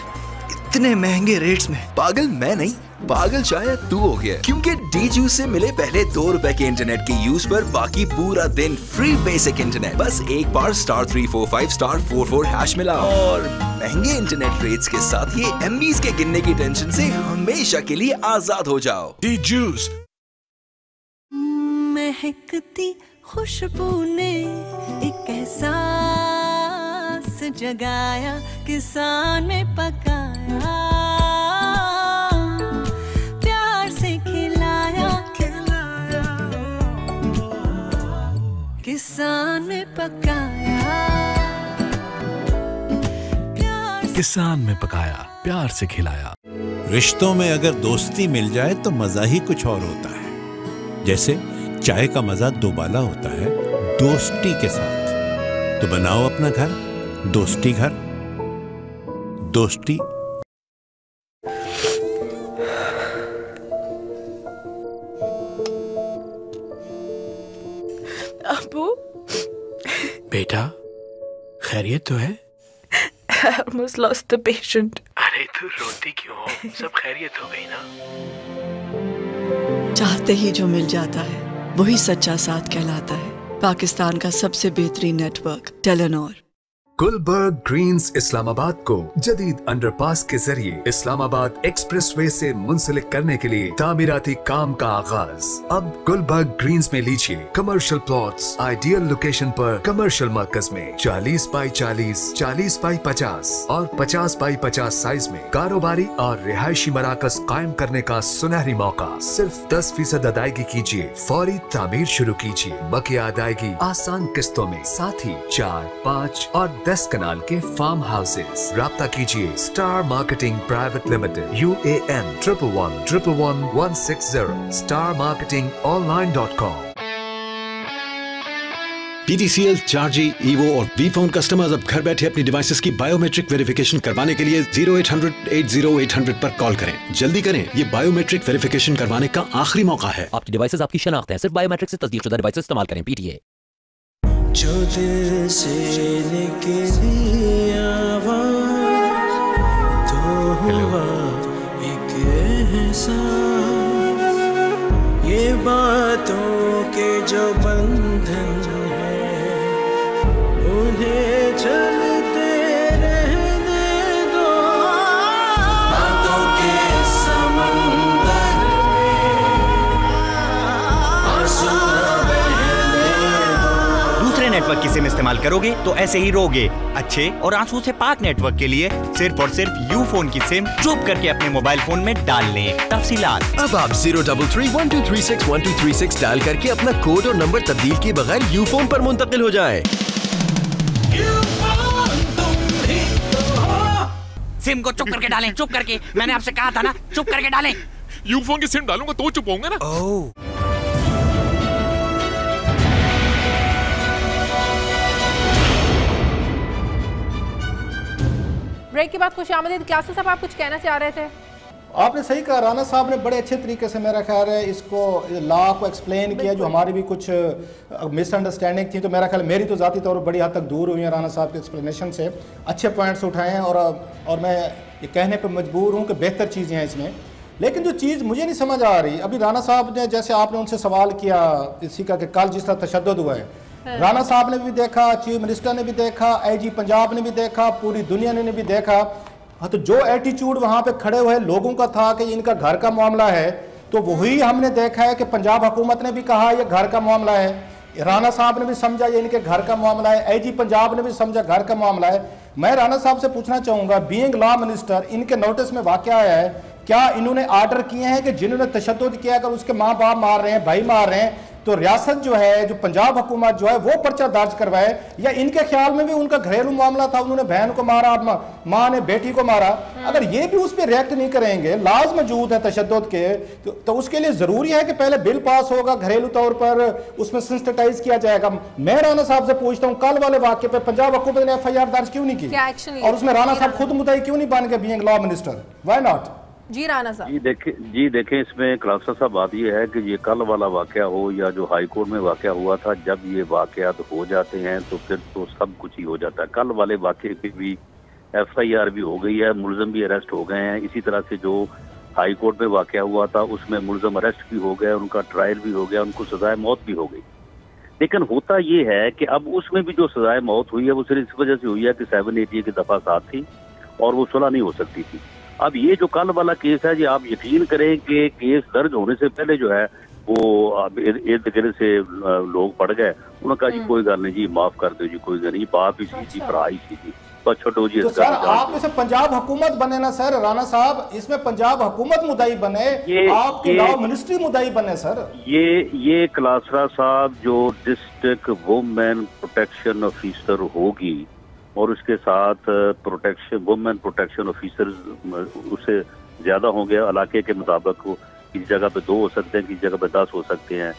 इतने महंगे रेट्स में। पागल मैं नहीं, पागल शायद तू हो गया, क्योंकि DJU से मिले पहले 2 रुपए के इंटरनेट के यूज पर बाकी पूरा दिन फ्री बेसिक इंटरनेट। बस एक बार *345*44# मिला और महंगे इंटरनेट रेट्स के साथ ये MBs के गिनने की टेंशन से हमेशा के लिए आजाद हो जाओ। DJUs। महकती खुशबू ने एक एहसास जगाया, किसान में पकाया, प्यार से खिलाया, किसान में पकाया, किसान में पकाया, प्यार से खिलाया। रिश्तों में अगर दोस्ती मिल जाए तो मजा ही कुछ और होता है। जैसे चाय का मजा दोबाला होता है दोस्ती के साथ। तो बनाओ अपना घर दोस्ती घर। दोस्ती। अबू बेटा, खैरियत तो है? I almost lost the patient. अरे तू रोती क्यों हो? सब खैरियत हो गई ना? चाहते ही जो मिल जाता है वही सच्चा साथ कहलाता है। पाकिस्तान का सबसे बेहतरीन network Telenor Gulberg greens Islamabad को जदीद अंडरपास के जरिए इस्लामाबाद एक्सप्रेसवे से मुंसलिक करने के लिए तामीराती काम का आगाज। अब गुलबर्ग ग्रीन्स में लीजिए कमर्शियल प्लॉट्स आइडियल लोकेशन पर कमर्शियल मरकज में 40 बाई 40, 40 बाई 50 और 50 बाई 50 साइज में कारोबारी और रिहायशी मराकज कायम करने का सुनहरी मौका। सिर्फ 10% अदायगी कीजिए, फौरी तामीर शुरू कीजिए, बकिया अदायगी आसान किस्तों में, साथ ही 4, 5 और 10 कनाल के फार्म हाउसेस। राब्ता कीजिए Star Marketing Private Limited, UAN 1111160, starmarketingonline.com। PTCL, 4G, Evo और V-Phone कस्टमर्स अब घर बैठे अपनी डिवाइसेस की बायोमेट्रिक वेरिफिकेशन करवाने के लिए 0800 80800 पर कॉल करें। जल्दी करें, ये बायोमेट्रिक वेरिफिकेशन करवाने का आखिरी मौका है। आपकी डिवाइसेस आपकी शनाख्त है, सिर्फ बायोमेट्रिक से तस्दीकशुदा डिवाइसेस इस्तेमाल करें। PTA। जो दिल से निकली आवाज़ तो हुआ एक एहसास, ये बातों के जो बंधन है उन्हें चलते रहने दो, बातों के समंदर में आंसू नेटवर्क की सिम इस्तेमाल करोगे तो ऐसे ही रोगे। अच्छे और आंसू से पाक नेटवर्क के लिए सिर्फ और सिर्फ यूफोन की सिम चुप करके अपने मोबाइल फोन में डाल लें। तफसीलात अब आप 03312361236 डायल करके अपना कोड और नंबर तब्दील किए बगैर यूफोन पर मुंतकिल हो जाएं। सिम को चुप करके डालें, चुप करके। मैंने आपसे कहा था ना, चुप करके डालें। यूफोन की सिम डालूंगा तो चुप होंगे ना। ब्रेक के बाद खुशामदीद। क्लासेस साहब, आप कुछ कहना चाह रहे थे? आपने सही कहा, राना साहब ने बड़े अच्छे तरीके से मेरा ख्याल है इसको लॉ को एक्सप्लेन किया, जो हमारी भी कुछ मिसअंडरस्टैंडिंग थी, तो मेरा ख्याल मेरी तो ज़ाती तौर पर बड़ी हद तक दूर हुई है राना साहब के एक्सप्लेनेशन से। अच्छे पॉइंट्स उठाए हैं और मैं ये कहने पर मजबूर हूँ कि बेहतर चीज़ें हैं इसमें। लेकिन जो चीज़ मुझे नहीं समझ आ रही, अभी राना साहब ने जैसे आपने उनसे सवाल किया इसी का कि कल जिस तरह तशद्दुद हुआ है, राना साहब ने भी देखा, चीफ मिनिस्टर ने भी देखा, IG पंजाब ने भी देखा, पूरी दुनिया ने भी देखा। हाँ, तो जो एटीट्यूड वहाँ पे खड़े हुए लोगों का था कि इनका घर का मामला है, तो वही हमने देखा है कि पंजाब हुकूमत ने भी कहा ये घर का मामला है, राना साहब ने भी समझा ये इनके घर का मामला है, IG पंजाब ने भी समझा घर का मामला है। मैं राना साहब से पूछना चाहूँगा, बीइंग लॉ मिनिस्टर, इनके नोटिस में वाक़या आया है, क्या इन्होंने आर्डर किए हैं कि जिन्होंने तशद्दुद किया, अगर उसके माँ बाप मार रहे हैं, भाई मार रहे हैं, तो रियासत जो है, जो पंजाब हुकूमत जो है, वो पर्चा दर्ज करवाए? या इनके ख्याल में भी उनका घरेलू मामला था, उन्होंने बहन को मारा, माँ ने बेटी को मारा? अगर ये भी उस पर रिएक्ट नहीं करेंगे, लाज मौजूद है तशद्दुद के, तो उसके लिए जरूरी है कि पहले बिल पास होगा, घरेलू तौर पर उसमें सेंसिटाइज किया जाएगा। मैं राना साहब से पूछता हूँ, कल वाले वाक्य पे पंजाब हुकूमत ने FIR दर्ज क्यों नहीं की, और उसमें राना साहब खुद मुद्दई क्यों नहीं बन गए being law minister? Why not? जी राना साहब। जी देखें इसमें क्लासा साहब बात ये है कि ये कल वाला वाकया हो या जो हाई कोर्ट में वाकया हुआ था, जब ये वाकयात हो जाते हैं तो फिर तो सब कुछ ही हो जाता है। कल वाले वाकये की भी FIR भी हो गई है, मुलजम भी अरेस्ट हो गए हैं। इसी तरह से जो हाई कोर्ट में वाकया हुआ था उसमें मुलजम अरेस्ट भी हो गया, उनका ट्रायल भी हो गया, उनको सजाए मौत भी हो गई। लेकिन होता ये है कि अब उसमें भी जो सजाए मौत हुई है वो सिर्फ इस वजह से हुई है कि 780 की दफा 7 थी और वो सुलह नहीं हो सकती थी। अब ये जो कल वाला केस है, ये आप यकीन करें कि केस दर्ज होने से पहले जो है वो इर्द गिर्द से लोग पड़ गए। उन्होंने कहा जी कोई गल नहीं जी, माफ कर दो जी, कोई गल नहीं, बाप ही सी जी, भरा ही सी जी, बस छोटो जी। तो सर आप इसे पंजाब हुकूमत बने ना सर, राना साहब इसमें पंजाब हुकूमत मुद्दाई बने, आपकी लॉ मिनिस्ट्री मुद्दाई बने सर। ये क्लासरा साहब जो डिस्ट्रिक्ट वुमेन प्रोटेक्शन ऑफिसर होगी और उसके साथ वुमेन प्रोटेक्शन ऑफिसर्स उससे ज्यादा होंगे, इलाके के मुताबिक किसी जगह पे 2 हो सकते हैं, किसी जगह पे 10 हो सकते हैं।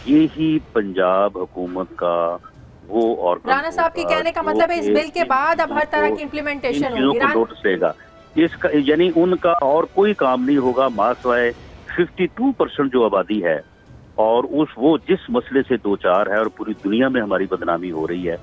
ये ही पंजाब हुकूमत का वो और राना साहब की कहने का मतलब है इस बिल के बाद अब हर तरह की इम्प्लीमेंटेशन होगी, नोटिस लेगा इसका, यानी उनका और कोई काम नहीं होगा मासवाए 52% जो आबादी है और वो जिस मसले से 2-4 है और पूरी दुनिया में हमारी बदनामी हो रही है,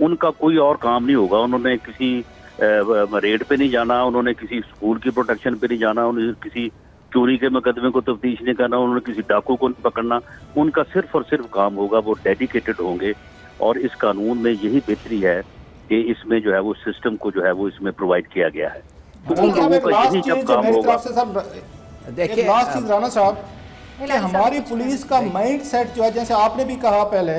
उनका कोई और काम नहीं होगा। उन्होंने किसी रेड पे नहीं जाना, उन्होंने किसी स्कूल की प्रोटेक्शन पे नहीं जाना, उन्होंने किसी चोरी के मुकदमे को तफ्तीश नहीं करना, उन्होंने किसी डाकू को नहीं पकड़ना। उनका सिर्फ और सिर्फ काम होगा, वो डेडिकेटेड होंगे। और इस कानून में यही बेहतरी है कि इसमें जो है वो सिस्टम को जो है वो इसमें प्रोवाइड किया गया है। तो देखिए लास्ट चीज राना साहब कि हमारी पुलिस का माइंड सेट जो है, जैसे आपने भी कहा पहले,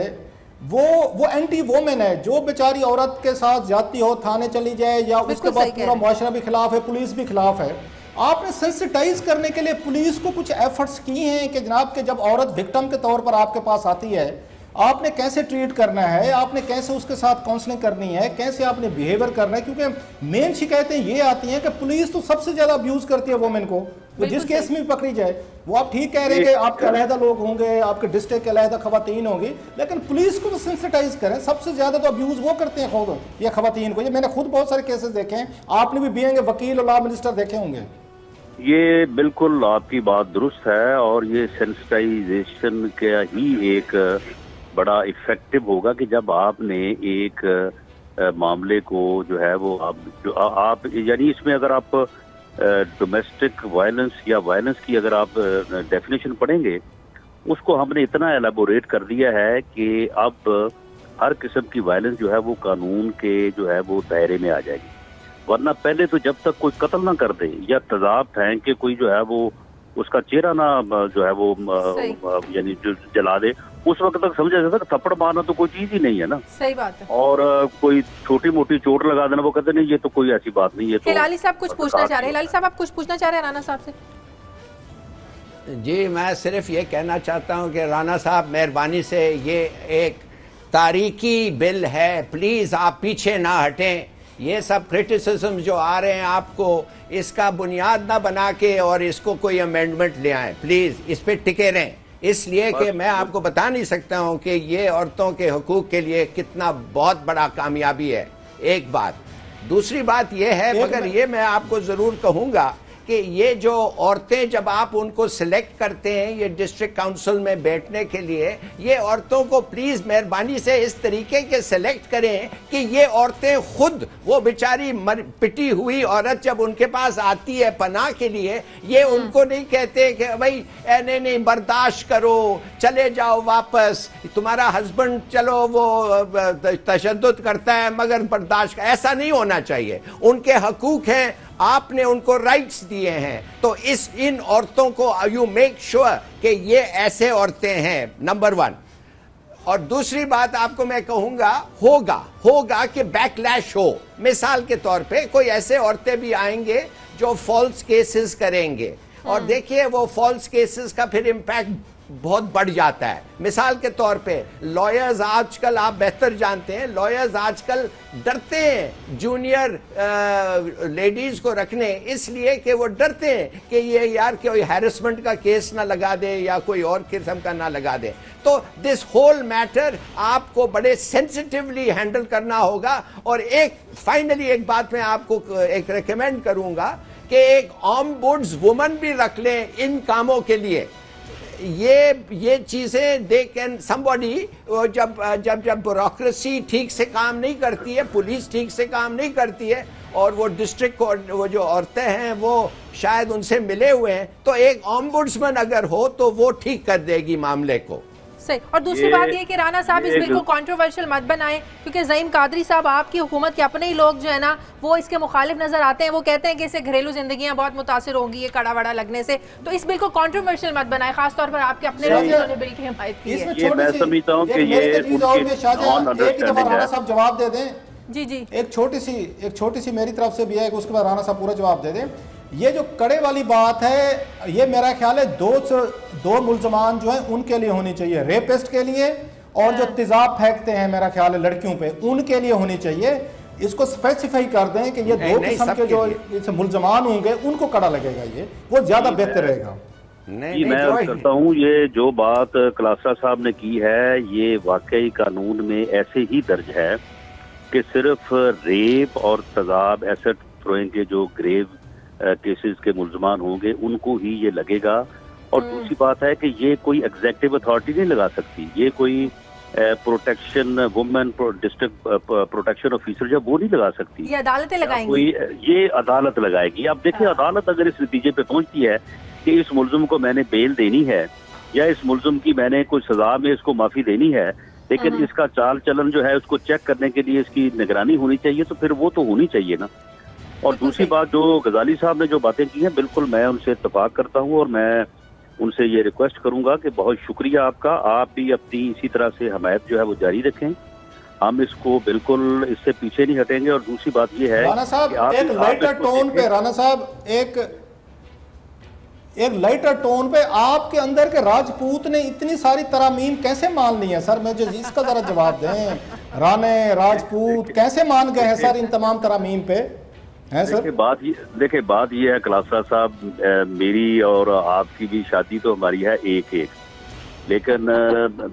वो एंटी वोमेन है। जो बेचारी औरत के साथ जाती हो, थाने चली जाए, या उसके बाद पूरा मुआशरा भी खिलाफ है, पुलिस भी खिलाफ है। आपने सेंसिटाइज करने के लिए पुलिस को कुछ एफर्ट्स किए हैं कि जनाब के जब औरत विक्टिम के तौर पर आपके पास आती है, आपने कैसे ट्रीट करना है, आपने कैसे उसके साथ काउंसलिंग करनी है, कैसे आपने बिहेवियर करना है? क्योंकि मेन शिकायतें ये आती हैं कि पुलिस तो सबसे ज्यादा अब्यूज करती है वोमेन को, वो जिस केस में भी पकड़ी जाए। वो आप ठीक कह रहे हैं कि आपके अलहदा लोग होंगे, आपके डिस्ट्रिक्ट के अलहदा खवातीन होंगी, लेकिन पुलिस को तो सेंसिटाइज करें। सबसे ज्यादा तो अब्यूज वो करते हैं खुद, ये खवातीन को। ये मैंने खुद बहुत सारे केसेस देखे हैं, आपने भी बीइंग वकील और लॉ मिनिस्टर देखे होंगे। ये बिल्कुल आपकी बात दुरुस्त है, और ये सेंसिटाइजेशन का ही एक बड़ा इफेक्टिव होगा कि जब आपने एक मामले को जो है वो आप यानी इसमें अगर आप डोमेस्टिक वायलेंस या वायलेंस की अगर आप डेफिनेशन पढ़ेंगे, उसको हमने इतना एलाबोरेट कर दिया है कि अब हर किस्म की वायलेंस जो है वो कानून के जो है वो दायरे में आ जाएगी। वरना पहले तो जब तक कोई कत्ल ना कर दे या तेजाब फेंक के कोई जो है वो उसका चेहरा ना जो है वो यानी जो जला दे, उस वक्त तक समझा जाता है थप्पड़ मारना तो कोई चीज ही नहीं है ना। सही बात है। और कोई छोटी मोटी चोट लगा देना, वो कहते नहीं ये तो कोई ऐसी बात नहीं है। तो हिलाली साहब कुछ पूछना चाह रहे हैं। हिलाली साहब आप कुछ पूछना चाह रहे हैं राना साहब से? जी मैं सिर्फ ये कहना चाहता हूँ कि राना साहब मेहरबानी से ये एक तारीखी बिल है, प्लीज आप पीछे ना हटें। ये सब क्रिटिसिज्म जो आ रहे हैं आपको, इसका बुनियाद ना बना के और इसको कोई अमेंडमेंट ले आए, प्लीज इस पे टिके रहें। इसलिए कि मैं आपको बता नहीं सकता हूं कि ये औरतों के हुकूक के लिए कितना बहुत बड़ा कामयाबी है। एक बात, दूसरी बात ये है, मगर ये मैं आपको जरूर कहूंगा कि ये जो औरतें जब आप उनको सिलेक्ट करते हैं ये डिस्ट्रिक्ट काउंसिल में बैठने के लिए, ये औरतों को प्लीज मेहरबानी से इस तरीके के सिलेक्ट करें कि ये औरतें खुद, वो बेचारी पिटी हुई औरत जब उनके पास आती है पनाह के लिए, ये उनको नहीं कहते कि भाई नहीं बर्दाश्त करो, चले जाओ वापस, तुम्हारा हस्बैंड चलो वो तशद्दुद करता है मगर बर्दाश्त, ऐसा नहीं होना चाहिए। उनके हकूक हैं, आपने उनको राइट्स दिए हैं, तो इन औरतों को यू मेक श्योर कि ये ऐसे औरतें हैं, नंबर 1। और दूसरी बात आपको मैं कहूंगा, होगा कि बैकलैश हो। मिसाल के तौर पे कोई ऐसे औरतें भी आएंगे जो फॉल्स केसेस करेंगे, और देखिए वो फॉल्स केसेस का फिर इम्पैक्ट बहुत बढ़ जाता है। मिसाल के तौर पे लॉयर्स आजकल, आप बेहतर जानते हैं, लॉयर्स आजकल डरते हैं जूनियर लेडीज को रखने, इसलिए कि वो डरते हैं कि ये यार कोई हैरेसमेंट का केस ना लगा दे या कोई और किस्म का ना लगा दे। तो दिस होल मैटर आपको बड़े सेंसिटिवली हैंडल करना होगा। और एक फाइनली एक बात मैं आपको एक रेकमेंड करूंगा कि एक ऑम्बुड्स वुमन भी रख लें इन कामों के लिए। ये चीजें दे कैन समबॉडी, जब ब्यूरोक्रेसी ठीक से काम नहीं करती है, पुलिस ठीक से काम नहीं करती है, और वो डिस्ट्रिक्ट वो जो औरतें हैं वो शायद उनसे मिले हुए हैं, तो एक ऑम्बुड्समैन अगर हो तो वो ठीक कर देगी मामले को। सही। और दूसरी बात ये कि राना साहब इस बिल को कंट्रोवर्शियल मत बनाएं, क्योंकि ज़ईम कादरी साहब आपकी हुकूमत के अपने ही लोग जो है ना वो इसके मुखालिफ नजर आते हैं। वो कहते हैं कि इससे घरेलू जिंदगियां बहुत मुतासिर होंगी ये कड़ा वड़ा लगने से। तो इस बिल को कंट्रोवर्शियल मत बनाएं, खासतौर पर आपके अपने लोग जिन्होंने बिल की हिमायत की है। मैं समझता हूं कि ये राना साहब जवाब दे दें। जी एक छोटी सी मेरी तरफ से भी है, उसके बाद राना साहब पूरा जवाब दे दें। ये जो कड़े वाली बात है, ये मेरा ख्याल है दो मुल्जमान जो हैं उनके लिए होनी चाहिए, रेपिस्ट के लिए और जो तेजाब फेंकते हैं मेरा ख्याल है लड़कियों पे, उनके लिए होनी चाहिए। इसको स्पेसिफाई कर दें कि ये दो किस्म के जो मुल्जमान होंगे उनको कड़ा लगेगा, ये वो ज्यादा बेहतर रहेगा। जी मैं अर्ज करता हूँ, ये जो बात कलासा साहब ने की है ये वाकई कानून में ऐसे ही दर्ज है कि सिर्फ रेप और तेजाब एसेट थ्रोइंग के जो ग्रेव केसेस के मुल्जमान होंगे उनको ही ये लगेगा। और दूसरी बात है कि ये कोई एग्जेक्टिव अथॉरिटी नहीं लगा सकती, ये कोई protection women district protection officer जब वो नहीं लगा सकती, ये अदालतें लगाएंगी, कोई ये अदालत लगाएगी। अब देखिए अदालत अगर इस नतीजे पे पहुंचती है कि इस मुल्जिम को मैंने बेल देनी है या इस मुल्जिम की मैंने कोई सजा में इसको माफी देनी है, लेकिन इसका चाल चलन जो है उसको चेक करने के लिए इसकी निगरानी होनी चाहिए, तो फिर वो तो होनी चाहिए ना। और दूसरी बात, जो गजाली साहब ने जो बातें की हैं, बिल्कुल मैं उनसे इत्तेफाक करता हूँ और मैं उनसे ये रिक्वेस्ट करूंगा कि बहुत शुक्रिया आपका, आप भी अपनी इसी तरह से हमायत जो है वो जारी रखें। हम इसको बिल्कुल इससे पीछे नहीं हटेंगे। और दूसरी बात ये है राना साहब एक लाइटर टोन पे, राना साहब एक लाइटर टोन पे आपके अंदर के राजपूत ने इतनी सारी तरामीम कैसे मान ली है सर? मुझे इसका जरा जवाब दें। राणे राजपूत कैसे मान गए हैं सर इन तमाम तरामीम पे? देखिए बात ये है कलासा साहब, मेरी और आपकी भी शादी तो हमारी है एक, लेकिन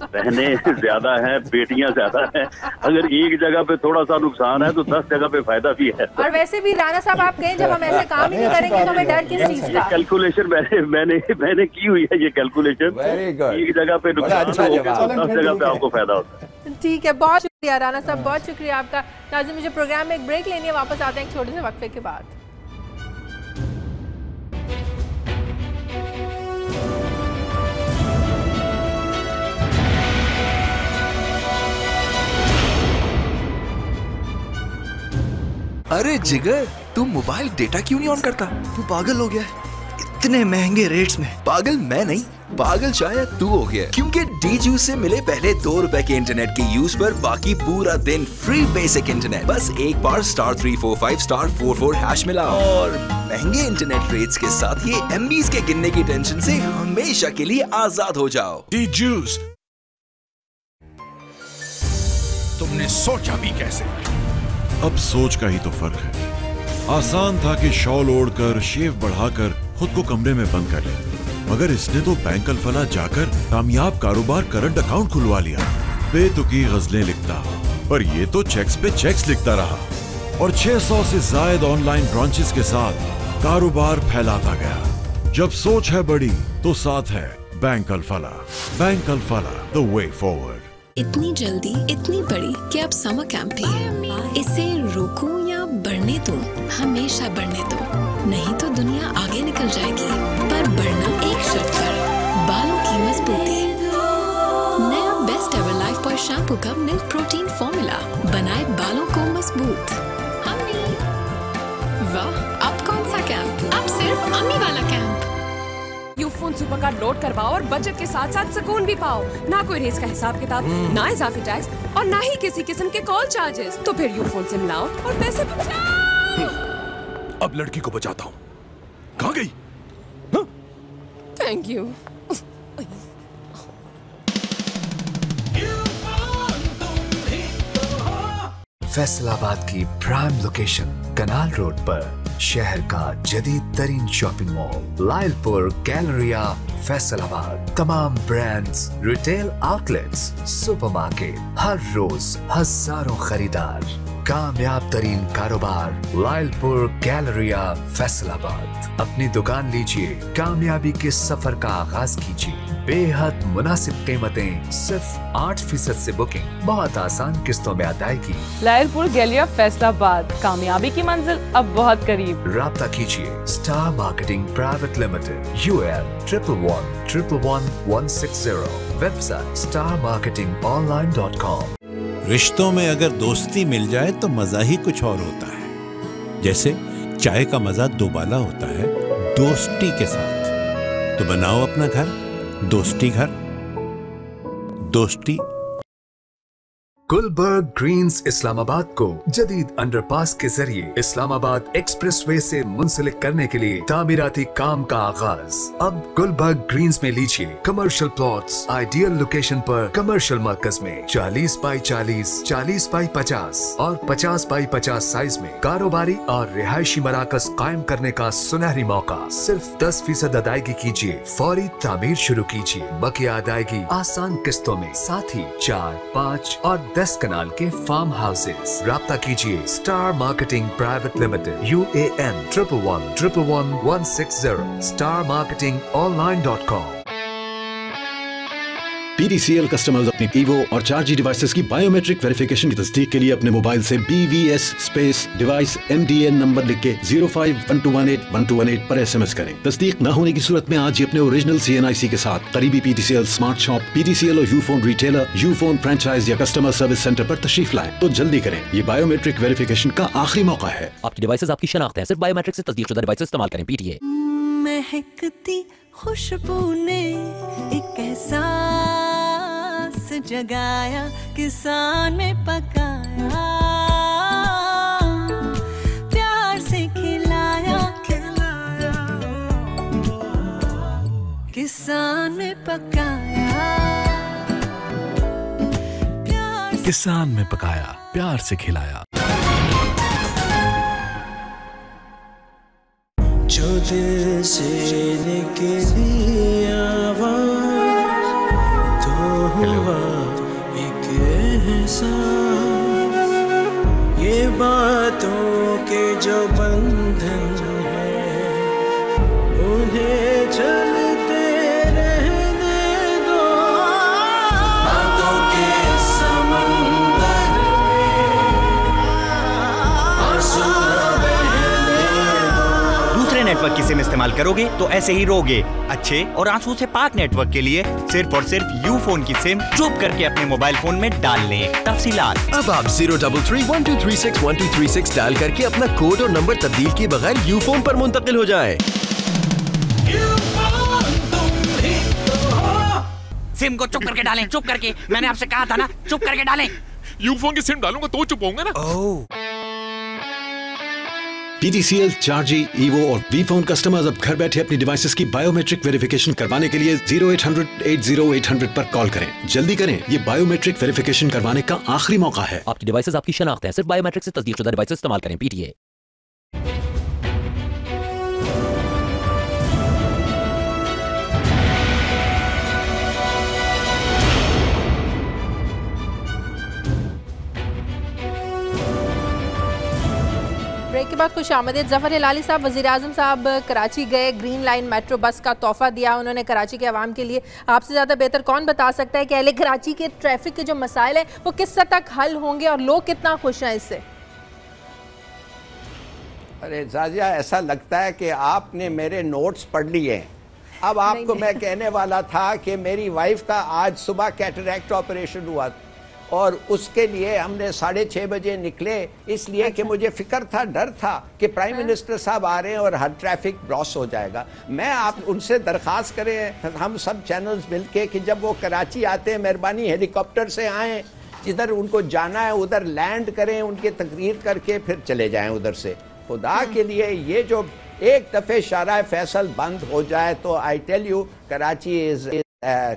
बहनें ज्यादा हैं, बेटियां ज्यादा हैं। अगर एक जगह पे थोड़ा सा नुकसान है तो 10 जगह पे फायदा भी है। और वैसे भी राणा साहब आप कहें जब हम ऐसे काम ही नहीं करेंगे तो हमें डर किस चीज का? कैलकुलेशन मैंने की हुई है, ये कैलकुलेशन। एक जगह पे नुकसान होगा, 10 जगह पे आपको फायदा होता है। ठीक है, बहुत शुक्रिया राणा साहब, बहुत शुक्रिया आपका। नाज़रीन, मुझे प्रोग्राम में एक ब्रेक लेनी है, वापस आते हैं एक छोटे से वक्फे के बाद। अरे जिगर, तू मोबाइल डेटा क्यों नहीं ऑन करता? तू पागल हो गया है? इतने महंगे रेट्स में। पागल मैं नहीं, पागल शायद तू हो गया, क्योंकि डीजू से मिले पहले 2 रुपए के इंटरनेट के यूज पर बाकी पूरा दिन फ्री बेसिक इंटरनेट। बस एक बार *345*44# मिला और महंगे इंटरनेट रेट्स के साथ ये एमबीज के गिनने की टेंशन से हमेशा के लिए आजाद हो जाओ। डीजूस, तुमने सोचा भी कैसे? अब सोच का ही तो फर्क है। आसान था कि शॉल ओढ़कर, शेव बढ़ाकर खुद को कमरे में बंद कर ले, मगर इसने तो बैंक अलफला जाकर कामयाब कारोबार करंट अकाउंट खुलवा लिया। बेतुकी गजलें लिखता, पर ये तो चेक्स पे चेक्स लिखता रहा और 600 से ज्यादा ऑनलाइन ब्रांचेस के साथ कारोबार फैलाता गया। जब सोच है बड़ी तो साथ है bank Alfalah. Bank Alfalah, the way forward. इतनी जल्दी इतनी बड़ी कि अब समर कैंप भी। इसे रोकूं या बढ़ने दूं? हमेशा बढ़ने दो, नहीं तो दुनिया आगे निकल जाएगी। पर बढ़ना एक शर्त पर, बालों की मजबूती। नया best ever life boy shampoo का मिल्क प्रोटीन फॉर्मूला बनाए बालों को मजबूत। वाह, अब कौन सा कैंप? अब सिर्फ अम्मी वाला camp. Ufone super card load करवाओ और बचत के साथ साथ सुकून भी पाओ। ना कोई रेस का हिसाब किताब, ना इजाफी टैक्स और ना ही किसी किस्म के कॉल चार्जेस। तो फिर यूफोन से मिलाओ और पैसे बचाओ। अब लड़की को बचाता हूँ। कहाँ गई? Thank you. फैसलाबाद की प्राइम लोकेशन कनाल रोड पर शहर का जदीद तरीन shopping mall Lyallpur Galleria Faisalabad. तमाम ब्रांड्स, रिटेल आउटलेट्स, सुपरमार्केट, हर रोज हजारों खरीदार, कामयाब तरीन कारोबार। लाइलपुर गैलरिया फैसलाबाद। अपनी दुकान लीजिए, कामयाबी के सफर का आगाज कीजिए। बेहद मुनासिब कीमतें, सिर्फ 8% से बुकिंग, बहुत आसान किस्तों में अदायगी। लायलपुर गैलिया फैसलाबाद, कामयाबी की मंजिल अब बहुत करीब। राब्ता कीजिए Star Marketing Private limited, UL 1111160। Website starmarketingonline.com। रिश्तों में अगर दोस्ती मिल जाए तो मजा ही कुछ और होता है। जैसे चाय का मजा दोबाला होता है दोस्ती के साथ। तो बनाओ अपना घर दोस्ती घर। दोस्ती। गुलबर्ग ग्रीन्स इस्लामाबाद को जदीद अंडरपास के जरिए इस्लामाबाद एक्सप्रेसवे से मुंसलिक करने के लिए तामीराती काम का आगाज। अब गुलबर्ग ग्रीन्स में लीजिए कमर्शियल प्लॉट्स आइडियल लोकेशन पर कमर्शियल मरकज में 40 बाई 40, 40 बाई 50 और 50 बाई 50 साइज में कारोबारी और रिहायशी मराकज कायम करने का सुनहरी मौका। सिर्फ 10% अदायगी कीजिए, फौरी तामीर शुरू कीजिए, बकिया अदायगी आसान किस्तों में। साथ ही 4, 5 और 10 कनाल के फार्म हाउसेस। राब्ता कीजिए Star Marketing Private Limited, UAN 1111160, starmarketingonline.com। PTCL customers अपनी Evo और 4G डिवाइसेस की बायोमेट्रिक वेरिफिकेशन की तस्दीक के लिए अपने मोबाइल से BVS space device MDN number लिख के 0512181218 पर SMS करें। तस्दीक न होने की सूरत में आज ही अपने ओरिजिनल CNIC के साथ करीबी PTCL स्मार्ट शॉप, PTCL और यूफोन रिटेलर, यूफोन फ्रेंचाइज या कस्टमर सर्विस सेंटर पर तशरीफ लाएं। तो जल्दी करें, ये बायोमेट्रिक वेरिफिकेशन का आखिरी मौका है। आपकी डिवाइसेस आपकी शनाख्त है, सिर्फ बायोमेट्रिक से तस्दीकशुदा डिवाइस इस्तेमाल करें। PTA। महकती खुशबू ने एक एहसास जगाया, किसान में पकाया, प्यार से खिलाया, किसान में पकाया, किसान में पकाया, प्यार से खिलाया। जो दिल से निकली आवाज तो हुआ एक एहसास, ये बातों के जो बंधन है उन्हें चलते रहने दो, बातों के समंदर आंसू नेटवर्क की सिम इस्तेमाल करोगे तो ऐसे ही रोगे। अच्छे और आंसू से पाक नेटवर्क के लिए सिर्फ और सिर्फ यूफोन की सिम चुप करके अपने मोबाइल फोन में डाल लें। तफसीलात। अब आप 03312361236 डायल करके अपना कोड और नंबर तब्दील किए बगैर यूफोन पर मुंतकिल हो जाएं। सिम को चुप करके डालें, चुप करके। मैंने आपसे कहा था ना, चुप करके डालें। यूफोन की सिम डालूंगा तो चुप होऊंगा ना। PTCL, 4G, Evo और Vphone कस्टमर्स अब घर बैठे अपनी डिवाइसेस की बायोमेट्रिक वेरिफिकेशन करवाने के लिए 0800-80800 पर कॉल करें। जल्दी करें, ये बायोमेट्रिक वेरिफिकेशन करवाने का आखिरी मौका है। आपकी डिवाइसेस आपकी शनाख्त है, सिर्फ बायोमेट्रिक से तस्दीकशुदा डिवाइस इस्तेमाल करें। PTA। ब्रेक के बाद खुश आमदीद। ज़फ़र हिलाली साहब, वज़ीर-ए-आज़म साहब कराची गए, ग्रीन लाइन मेट्रो बस का तोहफा दिया उन्होंने कराची के अवाम के लिए। आपसे ज़्यादा बेहतर कौन बता सकता है कि अहले कराची के ट्रैफिक के जो मसाइल हैं वो किस हद तक हल होंगे और लोग कितना खुश हैं इससे? अरे जाजिया, ऐसा लगता है कि आपने मेरे नोट्स पढ़ लिए हैं। अब आपको मैं कहने वाला था कि मेरी वाइफ का आज सुबह कैटरैक्ट ऑपरेशन हुआ और उसके लिए हमने 6:30 बजे निकले, इसलिए कि मुझे फिक्र था, डर था कि प्राइम मिनिस्टर साहब आ रहे हैं और हर ट्रैफिक ब्लॉक हो जाएगा। मैं आप उनसे दरख्वास्त करें, हम सब चैनल्स मिलके, कि जब वो कराची आते हैं मेहरबानी हेलीकॉप्टर से आएँ, जिधर उनको जाना है उधर लैंड करें, उनके तकरीर करके फिर चले जाएं उधर से। खुदा के लिए ये जो एक दफ़े शारा फैसल बंद हो जाए तो आई टेल यू कराची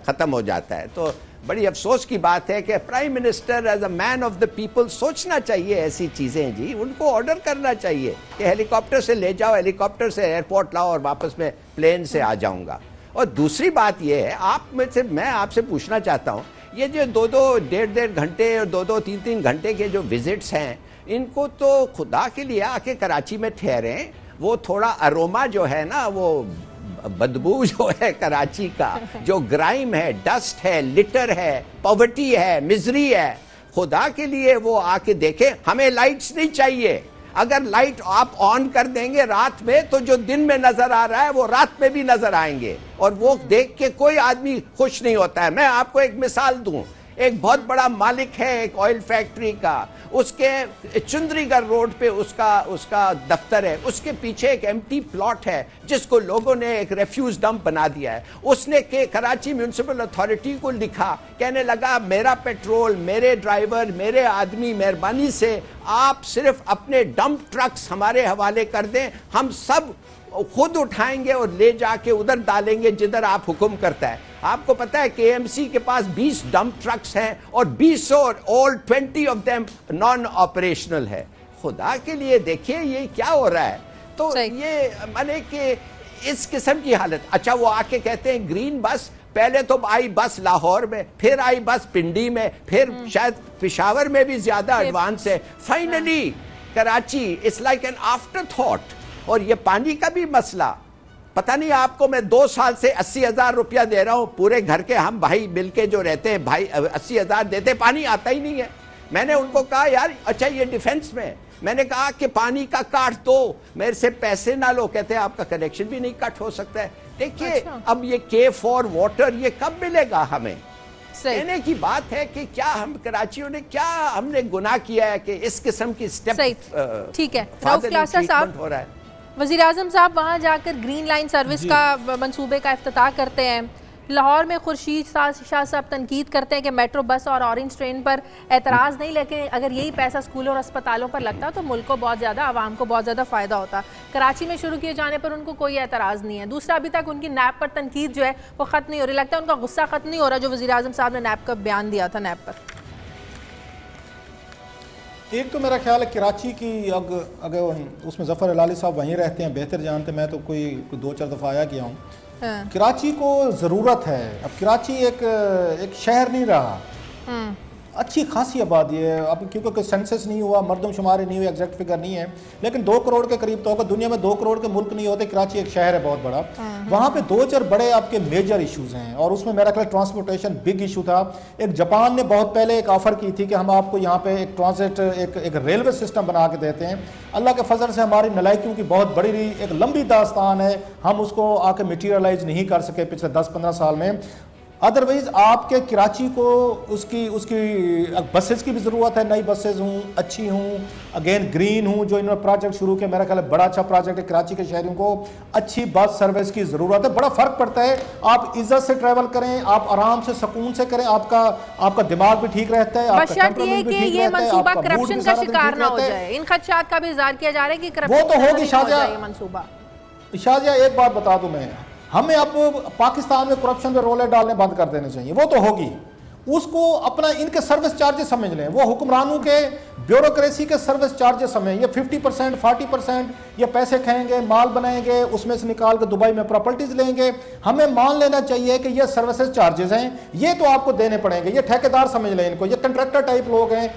ख़त्म हो जाता है। तो बड़ी अफसोस की बात है कि prime minister as a man of the people सोचना चाहिए ऐसी चीज़ें जी। उनको ऑर्डर करना चाहिए कि हेलीकॉप्टर से ले जाओ, हेलीकॉप्टर से एयरपोर्ट लाओ और वापस मैं प्लेन से आ जाऊंगा। और दूसरी बात यह है, मैं आपसे पूछना चाहता हूँ, ये जो 2-2, 1.5 घंटे और 2-2, 3-3 घंटे के जो विजिट्स हैं, इनको तो खुदा के लिए आके कराची में ठहरें। वो थोड़ा अरोमा जो है ना, वो बदबू जो है कराची का, जो ग्राइम है, डस्ट है, लिटर है, पॉवर्टी है, मिजरी है, खुदा के लिए वो आके देखें। हमें लाइट्स नहीं चाहिए। अगर लाइट आप ऑन कर देंगे रात में तो जो दिन में नजर आ रहा है वो रात में भी नजर आएंगे, और वो देख के कोई आदमी खुश नहीं होता है। मैं आपको एक मिसाल दूं, एक बहुत बड़ा मालिक है एक ऑयल फैक्ट्री का, उसके चुंदरीगढ़ रोड पे उसका दफ्तर है, उसके पीछे एक एम्प्टी प्लॉट है जिसको लोगों ने एक रेफ्यूज डंप बना दिया है। उसने के कराची म्यूनिसिपल अथॉरिटी को लिखा, कहने लगा मेरा पेट्रोल, मेरे ड्राइवर, मेरे आदमी, मेहरबानी से आप सिर्फ अपने डंप ट्रक्स हमारे हवाले कर दें, हम सब खुद उठाएंगे और ले जाके उधर डालेंगे जिधर आप हुक्म करता है। आपको पता है KMC के पास 20 डंप ट्रक्स हैं और 20 और 20 ऑफ देम नॉन ऑपरेशनल है। खुदा के लिए देखिए ये क्या हो रहा है। तो ये माने कि इस किस्म की हालत। अच्छा, वो आके कहते हैं ग्रीन बस, पहले तो आई बस लाहौर में, फिर आई बस पिंडी में, फिर शायद पेशावर में भी ज्यादा एडवांस है, finally Karachi it's like an after thought. और ये पानी का भी मसला, पता नहीं आपको मैं 2 साल से 80,000 रुपया दे रहा हूं, पूरे घर के हम भाई मिलके जो रहते हैं भाई 80,000 देते, पानी आता ही नहीं है। मैंने उनको कहा यार अच्छा ये डिफेंस में, मैंने कहा कि पानी का काट दो, मेरे से पैसे ना लो, कहते हैं आपका कनेक्शन भी नहीं कट हो सकता है। देखिए अच्छा। अब ये के फॉर वाटर ये कब मिलेगा हमें? कहने की बात है कि क्या हम कराचियों ने क्या हमने गुनाह किया है कि इस किस्म की स्टेप ठीक है। रऊफ क्लासा साहब हो रहा है, वज़ीर आज़म साहब वहाँ जाकर ग्रीन लाइन सर्विस का मंसूबे का इफ्तिताह करते हैं। लाहौर में खुर्शीद शाह साहब तनकीद करते हैं कि मेट्रो बस और ऑरेंज ट्रेन पर एतराज़ नहीं, लेकिन अगर यही पैसा स्कूलों और अस्पतालों पर लगता तो मुल्क को बहुत ज़्यादा, आवाम को बहुत ज़्यादा फ़ायदा होता। कराची में शुरू किए जाने पर उनको कोई एतराज़ नहीं है। दूसरा, अभी तक उनकी नैब पर तनकीद जो है वो ख़त्म नहीं हो रही, लगता है उनका गुस्सा ख़त्म नहीं हो रहा जो वज़ीर आज़म साहब ने नैब का बयान दिया था नैब पर। एक तो मेरा ख्याल है कराची की अगर उसमें ज़फ़र अलाली साहब वहीं रहते हैं, बेहतर जानते, मैं तो कोई 2-4 दफ़ा आया गया हूँ। कराची को ज़रूरत है, अब कराची एक शहर नहीं रहा, अच्छी खासी आबादी है अब, क्योंकि सेंसस नहीं हुआ, मरदमशुमारी नहीं हुई, एग्जैक्ट फिगर नहीं है, लेकिन 2 करोड़ के करीब तो होगा। दुनिया में 2 करोड़ के मुल्क नहीं होते, कराची एक शहर है बहुत बड़ा। वहाँ पे 2-4 बड़े आपके मेजर इश्यूज हैं, और उसमें मेरा ख्याल ट्रांसपोर्टेशन बिग इशू था। एक जापान ने बहुत पहले एक ऑफर की थी कि हम आपको यहाँ पे एक ट्रांजिट एक रेलवे सिस्टम बना के देते हैं। अल्लाह के फजल से हमारी नलायकियों की बहुत बड़ी एक लंबी दास्तान है, हम उसको आके मटीरियलाइज नहीं कर सके पिछले 10-15 साल में। अदरवाइज आपके कराची को उसकी बसेस की भी ज़रूरत है, नई बसेस हूँ, अच्छी हूँ, अगेन ग्रीन हूँ, जो इन्होंने प्रोजेक्ट शुरू किया मेरा ख्याल है बड़ा अच्छा प्रोजेक्ट है। कराची के शहरियों को अच्छी बस सर्विस की ज़रूरत है, बड़ा फ़र्क पड़ता है। आप इज्जत से ट्रैवल करें, आप आराम से सुकून से करें, आपका दिमाग भी ठीक रहता है, आपका टेम्परामेंट भी ठीक रहता है, आपका मूड भी सारा दिन ठीक रहता है। इन खदशात का भी इज़हार किया जा रहा है कि वो तो होगी शाजिया, एक बात बता दूं मैं, हमें अब पाकिस्तान में करप्शन पे रोले डालने बंद कर देने चाहिए, वो तो होगी। उसको अपना इनके सर्विस चार्जेस समझ लें, वो हुक्मरानों के ब्यूरोक्रेसी के सर्विस चार्जेस समझें। ये 50%, 40% ये पैसे खाएंगे, माल बनाएंगे, उसमें से निकाल के दुबई में प्रॉपर्टीज लेंगे। हमें मान लेना चाहिए कि ये सर्विसेज चार्जेस हैं, ये तो आपको देने पड़ेंगे। ये ठेकेदार समझ लें इनको, ये कंट्रैक्टर टाइप लोग हैं,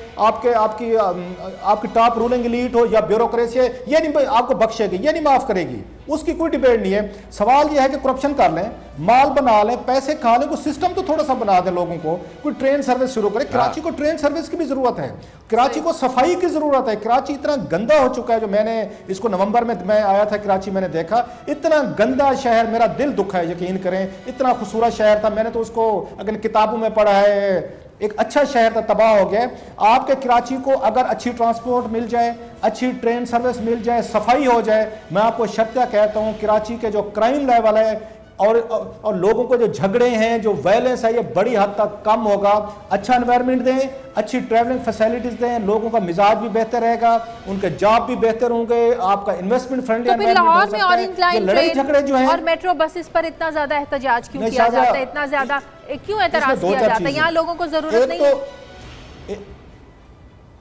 आपकी टॉप रूलिंग एलीट हो या ब्यूरोक्रेसी है, ये नहीं आपको बख्शेगी, ये नहीं माफ करेगी, उसकी कोई डिबेट नहीं है। सवाल ये है कि करप्शन कर लें, माल बना लें, पैसे खा लें, कोई सिस्टम तो थोड़ा सा बना दें लोगों को, कोई ट्रेन सर्विस शुरू करें। कराची को ट्रेन सर्विस की भी जरूरत है, कराची को सफाई की जरूरत है। कराची इतना गंदा हो चुका है, जो मैंने इसको नवंबर में मैं आया था कराची, मैंने देखा इतना गंदा शहर, मेरा दिल दुखा है, यकीन करें। इतना खूबसूरत शहर था, मैंने तो उसको अगर किताबों में पढ़ा है, एक अच्छा शहर था, तबाह हो गया। आपके कराची को अगर अच्छी ट्रांसपोर्ट मिल जाए, अच्छी ट्रेन सर्विस मिल जाए, सफाई हो जाए, मैं आपको शर्तिया कहता हूँ कराची के जो क्राइम लेवल है और लोगों को जो झगड़े हैं, जो वायलेंस है, ये बड़ी हद तक कम होगा। अच्छा एनवायरनमेंट दें, अच्छी ट्रैवलिंग फैसिलिटीज दें, लोगों का मिजाज भी बेहतर रहेगा, उनके जॉब भी बेहतर होंगे, आपका इन्वेस्टमेंट फ्रेंडली एनवायरनमेंट हो सकता है। लड़ाई झगड़े जो हैं और मेट्रो बसेस पर इतना ज्यादा एहतजाज क्यों किया जाता है, इतना ज्यादा क्यों एतराज किया जाता है? यहाँ लोगों को जरूरत नहीं है।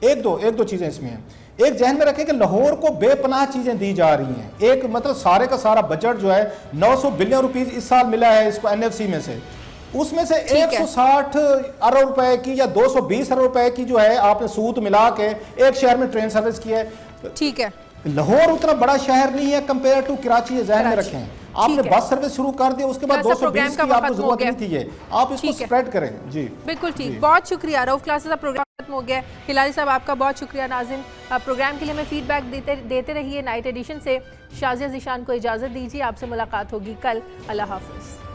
एक दो चीजें इसमें हैं। एक जहन में रखें कि लाहौर को बेपनाह चीजें दी जा रही हैं। एक मतलब सारे का सारा बजट जो है 900 बिलियन रुपीस इस साल मिला है इसको एनएफसी में से, उसमें से 160 अरब रुपए की या 220 अरब रुपए की जो है आपने सूद मिला के एक शहर में ट्रेन सर्विस की है। ठीक है, लाहौर उतना बड़ा शहर नहीं है कंपेयर टू कराची, जहन में रखें। आपने बस सर्विस शुरू कर दिया, उसके बाद 220 की आपको जरूरत नहीं थी, ये आप इसको स्प्रेड करें। जी बिल्कुल ठीक, बहुत शुक्रिया। रऊफ क्लासा साहब, प्रोग्राम खत्म हो गया। हिलाली साहब आपका बहुत शुक्रिया। नाज़रीन, प्रोग्राम के लिए हमें फीडबैक देते रहिए। नाइट एडिशन से शाजिया ज़िशान को इजाज़त दीजिए, आपसे मुलाकात होगी कल। अल्लाह हाफ़िज़।